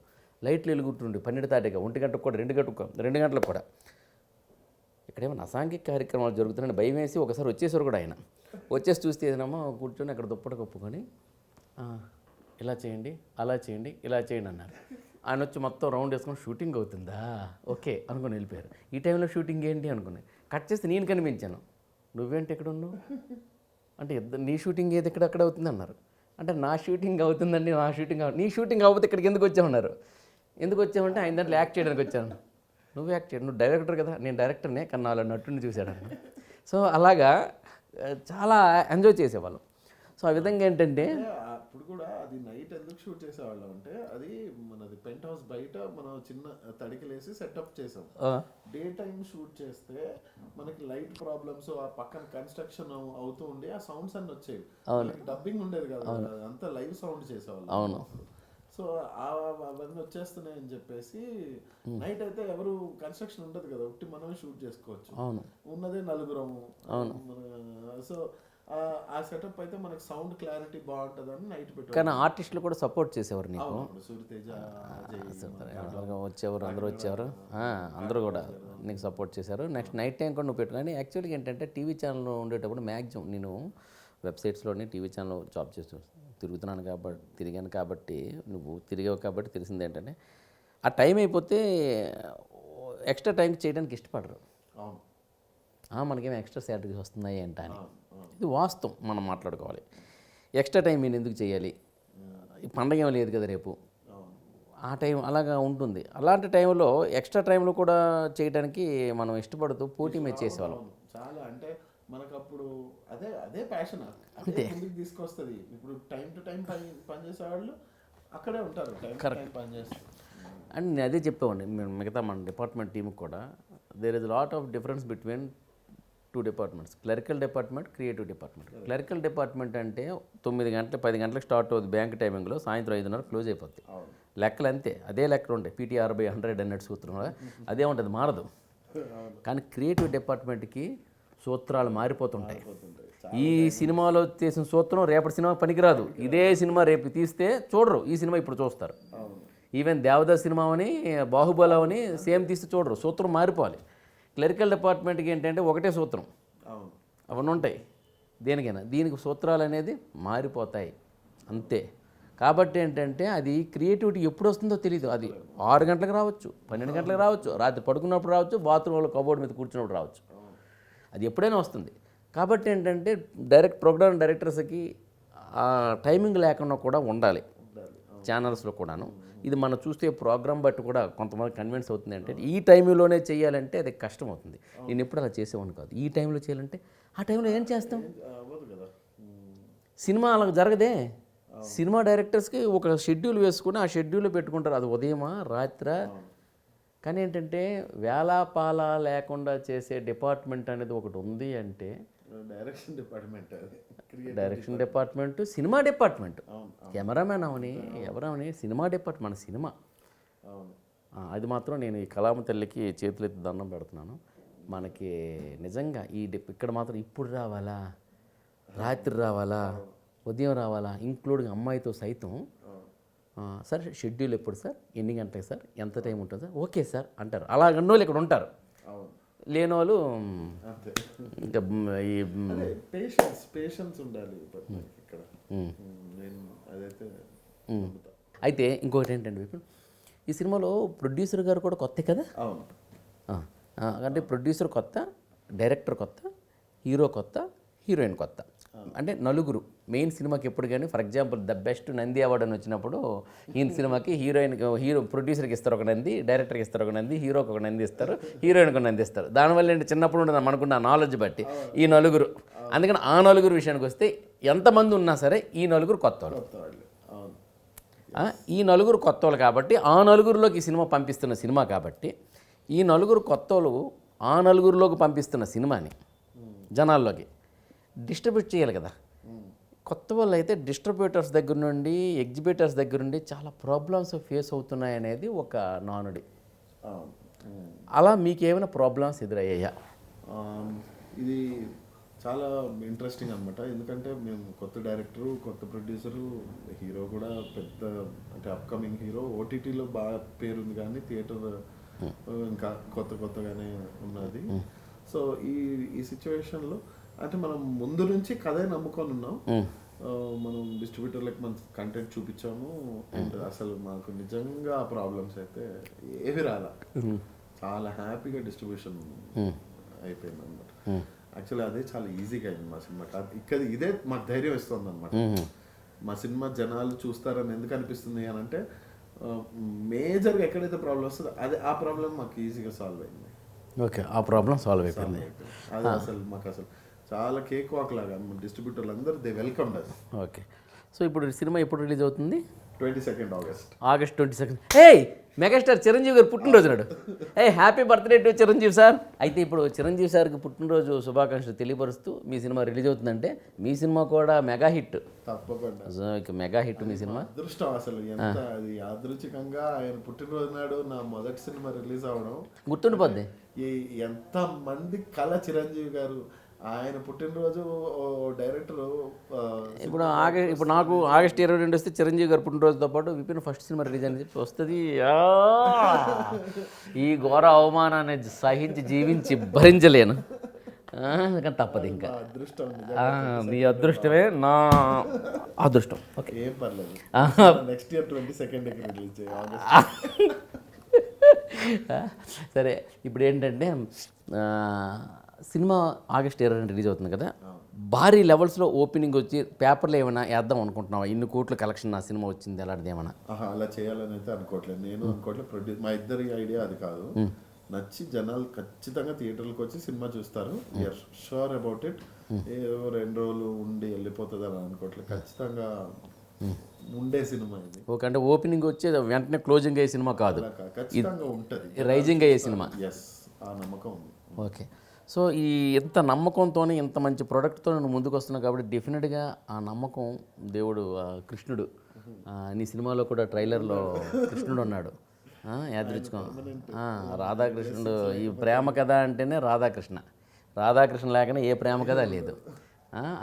లైట్లు వెలుగుతుండే 12 దాటిగా 1 గంటకు కూడా 2 గంటలకు కూడా. ఇక్కడేమో అసాంఘిక కార్యక్రమాలు జరుగుతున్నాయని భయం వేసి ఒకసారి వచ్చేసారు కూడా ఆయన. వచ్చేసి చూస్తే ఏదైనా కూర్చొని అక్కడ దుప్పట కప్పుకొని ఇలా చేయండి, అలా చేయండి, ఇలా చేయండి అన్నారు. ఆయన వచ్చి మొత్తం రౌండ్ వేసుకొని షూటింగ్ అవుతుందా ఓకే అనుకుని వెళ్ళిపోయారు. ఈ టైంలో షూటింగ్ ఏంటి అనుకుని కట్ చేస్తే నేను కనిపించాను. నువ్వేంటి ఎక్కడ ఉన్నావు అంటే నీ షూటింగ్ ఏది ఎక్కడెక్కడ అవుతుంది అన్నారు. అంటే నా షూటింగ్ అవుతుందండి, నా షూటింగ్ నీ షూటింగ్ అవ్వతే ఇక్కడికి ఎందుకు వచ్చామన్నారు. ఎందుకు వచ్చామంటే ఆయన దాంట్లో యాక్ట్ చేయడానికి వచ్చాను. నువ్వు యాక్ట్ చేయడు, నువ్వు డైరెక్టర్ కదా. నేను డైరెక్టర్నే, కానీ నాలో నటుని చూశాడు. సో అలాగా చాలా ఎంజాయ్ చేసేవాళ్ళం. సో ఆ విధంగా ఏంటంటే అప్పుడు కూడా అది నైట్ ఎందుకు షూట్ చేసేవాళ్ళం అంటే అది మనది పెంట్ హౌస్ బయట మనం చిన్న తడికలేసి సెటప్ చేసాం. డే టైం షూట్ చేస్తే మనకి లైట్ ప్రాబ్లమ్స్, ఆ పక్కన కన్స్ట్రక్షన్ అవుతూ ఉండి ఆ సౌండ్స్ అన్ని వచ్చేవి. డబ్బింగ్ ఉండేది కదా, అంతా లైవ్ సౌండ్ చేసేవాళ్ళం. అవును. సో అవన్నీ వచ్చేస్తున్నాయని చెప్పేసి నైట్ అయితే ఎవరు కన్స్ట్రక్షన్ ఉండదు కదా, ఒకటి మనమే షూట్ చేసుకోవచ్చు. అవును, ఉన్నదే నలుగురము. అవును. సో ఆ సెటప్ అయితే మనకి సౌండ్ క్లారిటీ బాగుంటుందని నైట్ పెట్టారు. కానీ ఆర్టిస్టులు కూడా సపోర్ట్ చేసేవారు నీకు. సూర్యతేజ వచ్చేవారు, అందరూ వచ్చేవారు, అందరూ కూడా నీకు సపోర్ట్ చేశారు. నెక్స్ట్ నైట్ టైం కూడా నువ్వు పెట్టుకుని యాక్చువల్గా ఏంటంటే టీవీ ఛానల్లో ఉండేటప్పుడు మ్యాక్సిమం నేను వెబ్సైట్స్లోనే టీవీ ఛానల్ జాబ్ చేస్తూ తిరిగాను కాబట్టి నువ్వు తిరిగావు కాబట్టి తెలిసింది ఏంటంటే ఆ టైం అయిపోతే ఎక్స్ట్రా టైం చేయడానికి ఇష్టపడరు. మనకేమో ఎక్స్ట్రా శాలరీస్ వస్తున్నాయి ఏంట అని. ఇది వాస్తవం, మనం మాట్లాడుకోవాలి. ఎక్స్ట్రా టైం నేను ఎందుకు చేయాలి, ఈ పండగ ఏమీ లేదు కదా రేపు, ఆ టైం అలాగా ఉంటుంది. అలాంటి టైంలో ఎక్స్ట్రా టైంలో కూడా చేయడానికి మనం ఇష్టపడుతూ పోటీ మీద చేసేవాళ్ళం. చాలా అంటే మనకు అప్పుడు అదే ప్యాషన్ అంతే ముందుకు తీసుకొస్తుంది. ఇప్పుడు టైం టు టైం పని చేసేవాళ్ళు అక్కడే ఉంటారు, టైం పని చేస్తారు. అండ్ నేను అదే చెప్పేవాడిని మిగతా మన డిపార్ట్మెంట్ టీంకి కూడా. There is lot of difference between 2 departments, clerical department, creative department. Clerical department అంటే 9 గంటలు 10 గంటలకు స్టార్ట్ అవుతుంది బ్యాంక్ టైమింగ్లో, సాయంత్రం 5:30 క్లోజ్ అయిపోద్ది. లెక్కలు అంతే, అదే లెక్కలు ఉంటాయి. PTR by 100 అన్నట్టు సూత్రం అదే ఉంటుంది, మారదు. కానీ క్రియేటివ్ డిపార్ట్మెంట్కి సూత్రాలు మారిపోతుంటాయి. ఈ సినిమాలో చేసిన సూత్రం రేపటి సినిమా పనికిరాదు. ఇదే సినిమా రేపు తీస్తే చూడరు, ఈ సినిమా ఇప్పుడు చూస్తారు. ఈవెన్ దేవదాస్ సినిమా అని, బాహుబలి అని సేమ్ తీస్తే చూడరు, సూత్రం మారిపోవాలి. క్లరికల్ డిపార్ట్మెంట్కి ఏంటంటే ఒకటే సూత్రం, అవన్నీ ఉంటాయి దేనికైనా. దీనికి సూత్రాలు అనేది మారిపోతాయి అంతే. కాబట్టి ఏంటంటే అది క్రియేటివిటీ ఎప్పుడు వస్తుందో తెలియదు. అది 6 గంటలకు రావచ్చు, 12 గంటలకు రావచ్చు, రాత్రి పడుకున్నప్పుడు రావచ్చు, బాత్రూంలో కబోర్డ్ మీద కూర్చున్నప్పుడు రావచ్చు, అది ఎప్పుడైనా వస్తుంది. కాబట్టి ఏంటంటే ప్రోగ్రామ్ డైరెక్టర్స్కి ఆ టైమింగ్ లేకుండా కూడా ఉండాలి ఛానల్స్లో కూడాను. ఇది మనం చూస్తే ప్రోగ్రామ్ బట్టి కూడా కొంతమంది కన్విన్స్ అవుతుంది. అంటే ఈ టైంలోనే చేయాలంటే అది కష్టం అవుతుంది. నేను ఎప్పుడు అలా చేసేవాడిని కాదు. ఈ టైంలో చేయాలంటే ఆ టైంలో ఏం చేస్తాం, సినిమా అలా జరగదే. సినిమా డైరెక్టర్స్కి ఒక షెడ్యూల్ వేసుకుని ఆ షెడ్యూల్లో పెట్టుకుంటారు, అది ఉదయమా రాత్రా. కానీ ఏంటంటే వేలాపాల లేకుండా చేసే డిపార్ట్మెంట్ అనేది ఒకటి ఉంది అంటే direction department, cinema department, cameraman అవని ఎవరవని సినిమా డిపార్ట్మెంట్, మన సినిమా. అది మాత్రం నేను ఈ కళామ తల్లికి చేతులెత్తి దండం పెడుతున్నాను. మనకి నిజంగా ఇక్కడ మాత్రం ఇప్పుడు రావాలా, రాత్రి రావాలా, ఉదయం రావాలా, ఇంక్లూడింగ్ అమ్మాయితో సైతం. సార్ షెడ్యూల్ ఎప్పుడు సార్, ఎన్ని గంటలకు సార్, ఎంత టైం ఉంటుంది సార్, ఓకే సార్ అంటారు. అలా అన్నోళ్ళు ఇక్కడ ఉంటారు. లేని వాళ్ళు ఇంకా ఈ పేషెన్స్ ఉండాలి ఇక్కడ. అయితే ఇంకొకటి ఏంటంటే విపిన్, ఈ సినిమాలో ప్రొడ్యూసర్ గారు కూడా కొత్త కదా. అంటే ప్రొడ్యూసర్ కొత్త, డైరెక్టర్ కొత్త, హీరో కొత్త, హీరోయిన్ కొత్త. అంటే నలుగురు మెయిన్ సినిమాకి ఎప్పుడు కానీ for example the best Nandi award అని వచ్చినప్పుడు ఈయన సినిమాకి హీరో ప్రొడ్యూసర్కి ఇస్తారు ఒక నంది, డైరెక్టర్కి ఇస్తారు ఒక నంది, హీరోకి ఒక నంది ఇస్తారు, హీరోయిన్కి ఒక నంది ఇస్తారు. దానివల్ల ఏంటి చిన్నప్పుడు ఉంటుంది మనకున్న నాలెడ్జ్ బట్టి ఈ నలుగురు. అందుకని ఆ నలుగురు విషయానికి వస్తే ఎంతమంది ఉన్నా సరే ఈ నలుగురు కొత్త వాళ్ళు. ఈ నలుగురు కొత్త వాళ్ళు కాబట్టి ఆ నలుగురిలోకి ఈ సినిమా పంపిస్తున్న సినిమా కాబట్టి ఈ నలుగురు కొత్త వాళ్ళు ఆ నలుగురిలోకి పంపిస్తున్న సినిమాని జనాల్లోకి డిస్ట్రిబ్యూట్ చేయాలి కదా. కొత్త వాళ్ళు అయితే డిస్ట్రిబ్యూటర్స్ దగ్గర నుండి ఎగ్జిబిటర్స్ దగ్గర నుండి చాలా ప్రాబ్లమ్స్ ఫేస్ అవుతున్నాయి అనేది ఒక నానుడి. అలా మీకు ఏమైనా ప్రాబ్లమ్స్ ఎదురయ్యాయా? ఇది చాలా ఇంట్రెస్టింగ్ అనమాట. ఎందుకంటే మేము కొత్త డైరెక్టరు, కొత్త ప్రొడ్యూసరు, హీరో కూడా పెద్ద అంటే అప్కమింగ్ హీరో. ఓటీటీలో బాగా పేరుంది కానీ థియేటర్ ఇంకా కొత్తగానే ఉన్నది. సో ఈ సిచ్యువేషన్లో అంటే మనం ముందు నుంచి కథే నమ్ముకొని ఉన్నాం. మనం డిస్ట్రిబ్యూటర్లకు మన కంటెంట్ చూపించాము. అండ్ అసలు మాకు నిజంగా ప్రాబ్లమ్స్ అయితే ఏవి రాలా. చాలా హ్యాపీగా డిస్ట్రిబ్యూషన్ అయిపోయింది అనమాట. యాక్చువల్లీ అదే చాలా ఈజీగా అయింది మా సినిమాకి. ఇదే మాకు ధైర్యం ఇస్తుంది అనమాట. మా సినిమా జనాలు చూస్తారని ఎందుకు అనిపిస్తుంది అని అంటే మేజర్గా ఎక్కడైతే ప్రాబ్లం వస్తుందో ఆ ప్రాబ్లం మాకు ఈజీగా సాల్వ్ అయింది. ఓకే, ఆ ప్రాబ్లం సాల్వ్ అయిపోయింది. అది అసలు మాకు అసలు చాలా కేక్ వాక్ లాగా డిస్ట్రిబ్యూటర్లు అందరూ దే వెల్కమ్ అది. ఓకే, సో ఇప్పుడు సినిమా ఎప్పుడు రిలీజ్ అవుతుంది? 22 ఆగస్ట్. ఆగస్ట్ 22. మెగాస్టార్ చిరంజీవి గారు పుట్టినరోజు నాడు. Happy birthday to Chiranjeevi sir. అయితే ఇప్పుడు చిరంజీవి సార్కి పుట్టినరోజు శుభాకాంక్షలు తెలియపరుస్తూ మీ సినిమా రిలీజ్ అవుతుందంటే మీ సినిమా కూడా మెగా హిట్. తప్పకుండా మెగా హిట్ మీ సినిమా. అదృష్టం అసలు ఎంత అది యాదృచ్ఛికంగా ఆయన పుట్టినరోజు నాడు నా మొదటి సినిమా రిలీజ్ అవడం గుర్తుండిపోద్ది. ఎంత మంది కళ చిరంజీవి గారు. ఆయన పుట్టినరోజు డైరెక్టర్ ఇప్పుడు నాకు ఆగస్ట్ 22 వస్తే చిరంజీవి గారు పుట్టినరోజుతో పాటు విపిన్ ఫస్ట్ సినిమా రిలీజ్ అని చెప్పి వస్తుంది. ఈ ఘోర అవమానాన్ని సహించి జీవించి భరించలేను, కానీ తప్పదు. ఇంకా అదృష్టం, మీ అదృష్టమే నా అదృష్టం. ఓకే, ఏం పర్లేదు. నెక్స్ట్ ఇయర్ 22 రిలీజ్ చేయాలి. సరే, ఇప్పుడు ఏంటంటే సినిమా ఆగస్ట్ 22 రిలీజ్ అవుతుంది కదా. భారీ లెవెల్స్లో ఓపెనింగ్ వచ్చి పేపర్లో ఏమైనా వేద్దాం అనుకుంటున్నావా? ఇన్ని కోట్ల కలెక్షన్ నా సినిమా వచ్చింది అలాంటిది ఏమైనా? అలా చేయాలని అయితే అనుకోవట్లేదు. నేను అనుకోవట్లేదు. మా ఇద్దరి ఐడియా అది కాదు. నచ్చి జనాలు ఖచ్చితంగా థియేటర్లకు వచ్చి సినిమా చూస్తారు. We're sure about it. ఏదో 2 రోజులు ఉండి వెళ్ళిపోతుంది అని అనుకోవట్లేదు. ఖచ్చితంగా ఉండే సినిమా ఇది. ఓకే, అంటే ఓపెనింగ్ వచ్చి వెంటనే క్లోజింగ్ అయ్యే సినిమా కాదు, ఖచ్చితంగా ఉంటుంది. రైజింగ్ అయ్యే సినిమా. ఎస్, ఆ నమ్మకం ఉంది. ఓకే, సో ఈ ఇంత నమ్మకంతో ఇంత మంచి ప్రోడక్ట్తో నువ్వు ముందుకు వస్తున్నావు కాబట్టి డెఫినెట్గా ఆ నమ్మకం దేవుడు కృష్ణుడు నీ సినిమాలో కూడా ట్రైలర్లో కృష్ణుడు ఉన్నాడు. యాదృచ్ఛికం రాధాకృష్ణుడు. ఈ ప్రేమ కథ అంటేనే రాధాకృష్ణ లేకనే ఏ ప్రేమ కథ లేదు.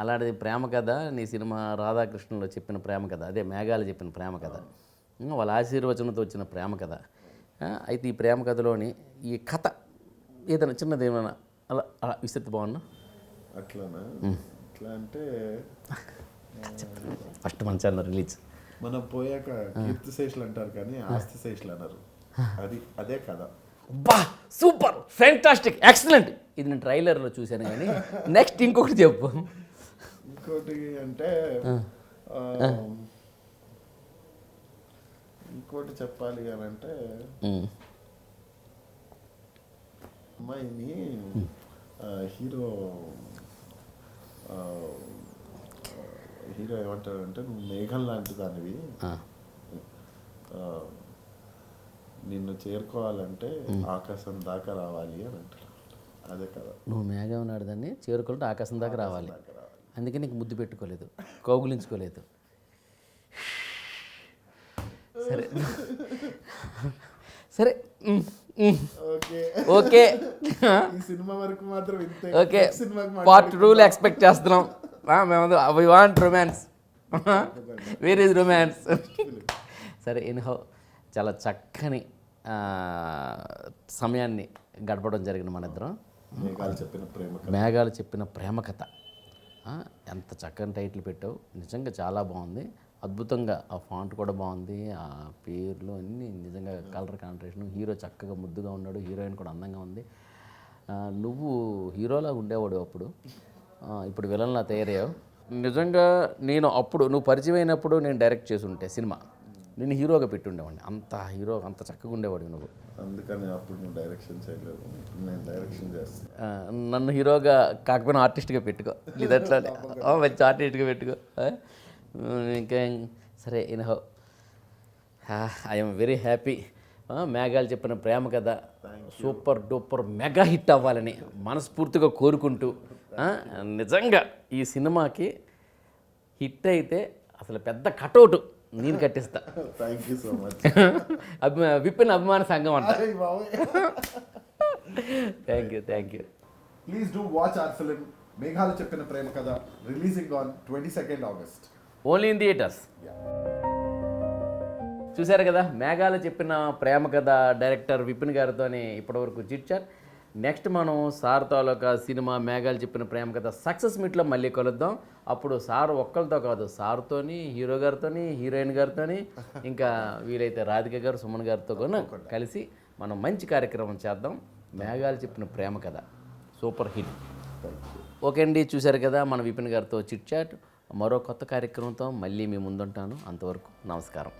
అలాంటిది ప్రేమ కథ నీ సినిమా రాధాకృష్ణులో చెప్పిన ప్రేమ కథ, అదే మేఘాలు చెప్పిన ప్రేమ కథ, వాళ్ళ ఆశీర్వచనంతో వచ్చిన ప్రేమ కథ. అయితే ఈ ప్రేమ కథలోని ఈ కథ ఏదైనా చిన్నది ఏమైనా అలా విస్తృతి బాగున్నా అట్లానా? అట్లా అంటే ఫస్ట్ మన ఛానల్ రిలీజ్ మనం పోయాక కీర్తి శేషులు అంటారు కానీ ఆస్తి శేషులు అన్నారు. అదే కదా. బా, సూపర్, ఫ్యాంటాస్టిక్, ఎక్సలెంట్. ఇది నేను ట్రైలర్లో చూశాను కానీ నెక్స్ట్ ఇంకొకటి చెప్పు. ఇంకోటి అంటే ఇంకోటి చెప్పాలి అని అంటే అమ్మాయిని హీరో ఏమంటాడంటే నువ్వు మేఘం లాంటి దానివి, నిన్ను చేరుకోవాలంటే ఆకాశం దాకా రావాలి అని అంటారు. అదే కదా, నువ్వు మేఘం ఉన్నాడు దాన్ని చేరుకోవాలంటే ఆకాశం దాకా రావాలి. అందుకే నీకు ముద్దు పెట్టుకోలేదు, కౌగులించుకోలేదు. సరే సరే, ఓకే, ఈ సినిమా వరకు మాత్రం ఓకే. పార్ట్ 2లో ఎక్స్పెక్ట్ చేస్తున్నాం. మేము we want romance. Where is romance? సరే, ఎనీహౌ చాలా చక్కని సమయాన్ని గడపడం జరిగింది మన ఇద్దరం. మేఘాలు చెప్పిన ప్రేమ కథ. ఎంత చక్కని టైటిల్ పెట్టావు, నిజంగా చాలా బాగుంది. అద్భుతంగా ఆ ఫాంట్ కూడా బాగుంది, ఆ పేర్లు అన్నీ నిజంగా కలర్ కాంట్రేషన్. హీరో చక్కగా ముద్దుగా ఉన్నాడు, హీరోయిన్ కూడా అందంగా ఉంది. నువ్వు హీరోలా ఉండేవాడు అప్పుడు, ఇప్పుడు విలన్లా తయారయ్యావు. నిజంగా నేను అప్పుడు నువ్వు పరిచయం అయినప్పుడు నేను డైరెక్ట్ చేసి ఉంటే సినిమా నేను హీరోగా పెట్టుండేవాడిని. అంత చక్కగా ఉండేవాడు నువ్వు. అందుకని అప్పుడు నువ్వు డైరెక్షన్ చేయలేదు, నేను డైరెక్షన్ చేస్తాను. నన్ను హీరోగా కాకపోయినా ఆర్టిస్ట్గా పెట్టుకో, లేదట్లా మంచి ఆర్టిస్ట్గా పెట్టుకో. ఇంకా సరే ఇన్హో ఐఎమ్ వెరీ హ్యాపీ. మేఘాలు చెప్పిన ప్రేమ కథ సూపర్ డూపర్ మెగా హిట్ అవ్వాలని మనస్ఫూర్తిగా కోరుకుంటూ, నిజంగా ఈ సినిమాకి హిట్ అయితే అసలు పెద్ద కటౌట్ నేను కట్టిస్తా. Thank you so much. Vipin అభిమాన సంఘం అంట. Thank you. Please do watch our film Meghalu Cheppina Prema Katha, releasing on 22nd August. Only in theatres. చూశారు కదా, మేఘాలు చెప్పిన ప్రేమ కథ డైరెక్టర్ విపిన్ గారితోనే ఇప్పటివరకు చిట్చాట్. నెక్స్ట్ మనం సార్ తాలూకా సినిమా మేఘాలు చెప్పిన ప్రేమ కథ సక్సెస్ మీట్లో మళ్ళీ కలుద్దాం. అప్పుడు సార్ ఒక్కరితో కాదు, సార్తోని, హీరో గారితోని, హీరోయిన్ గారితోని, ఇంకా వీలైతే రాధిక గారు, సుమన్ గారితో కూడా కలిసి మనం మంచి కార్యక్రమం చేద్దాం. మేఘాలు చెప్పిన ప్రేమ కథ సూపర్ హిట్. ఓకే అండి, చూశారు కదా మన విపిన్ గారితో చిట్చాట్. మరో కొత్త కార్యక్రమంతో మళ్ళీ మీ ముందుంటాను. అంతవరకు నమస్కారం.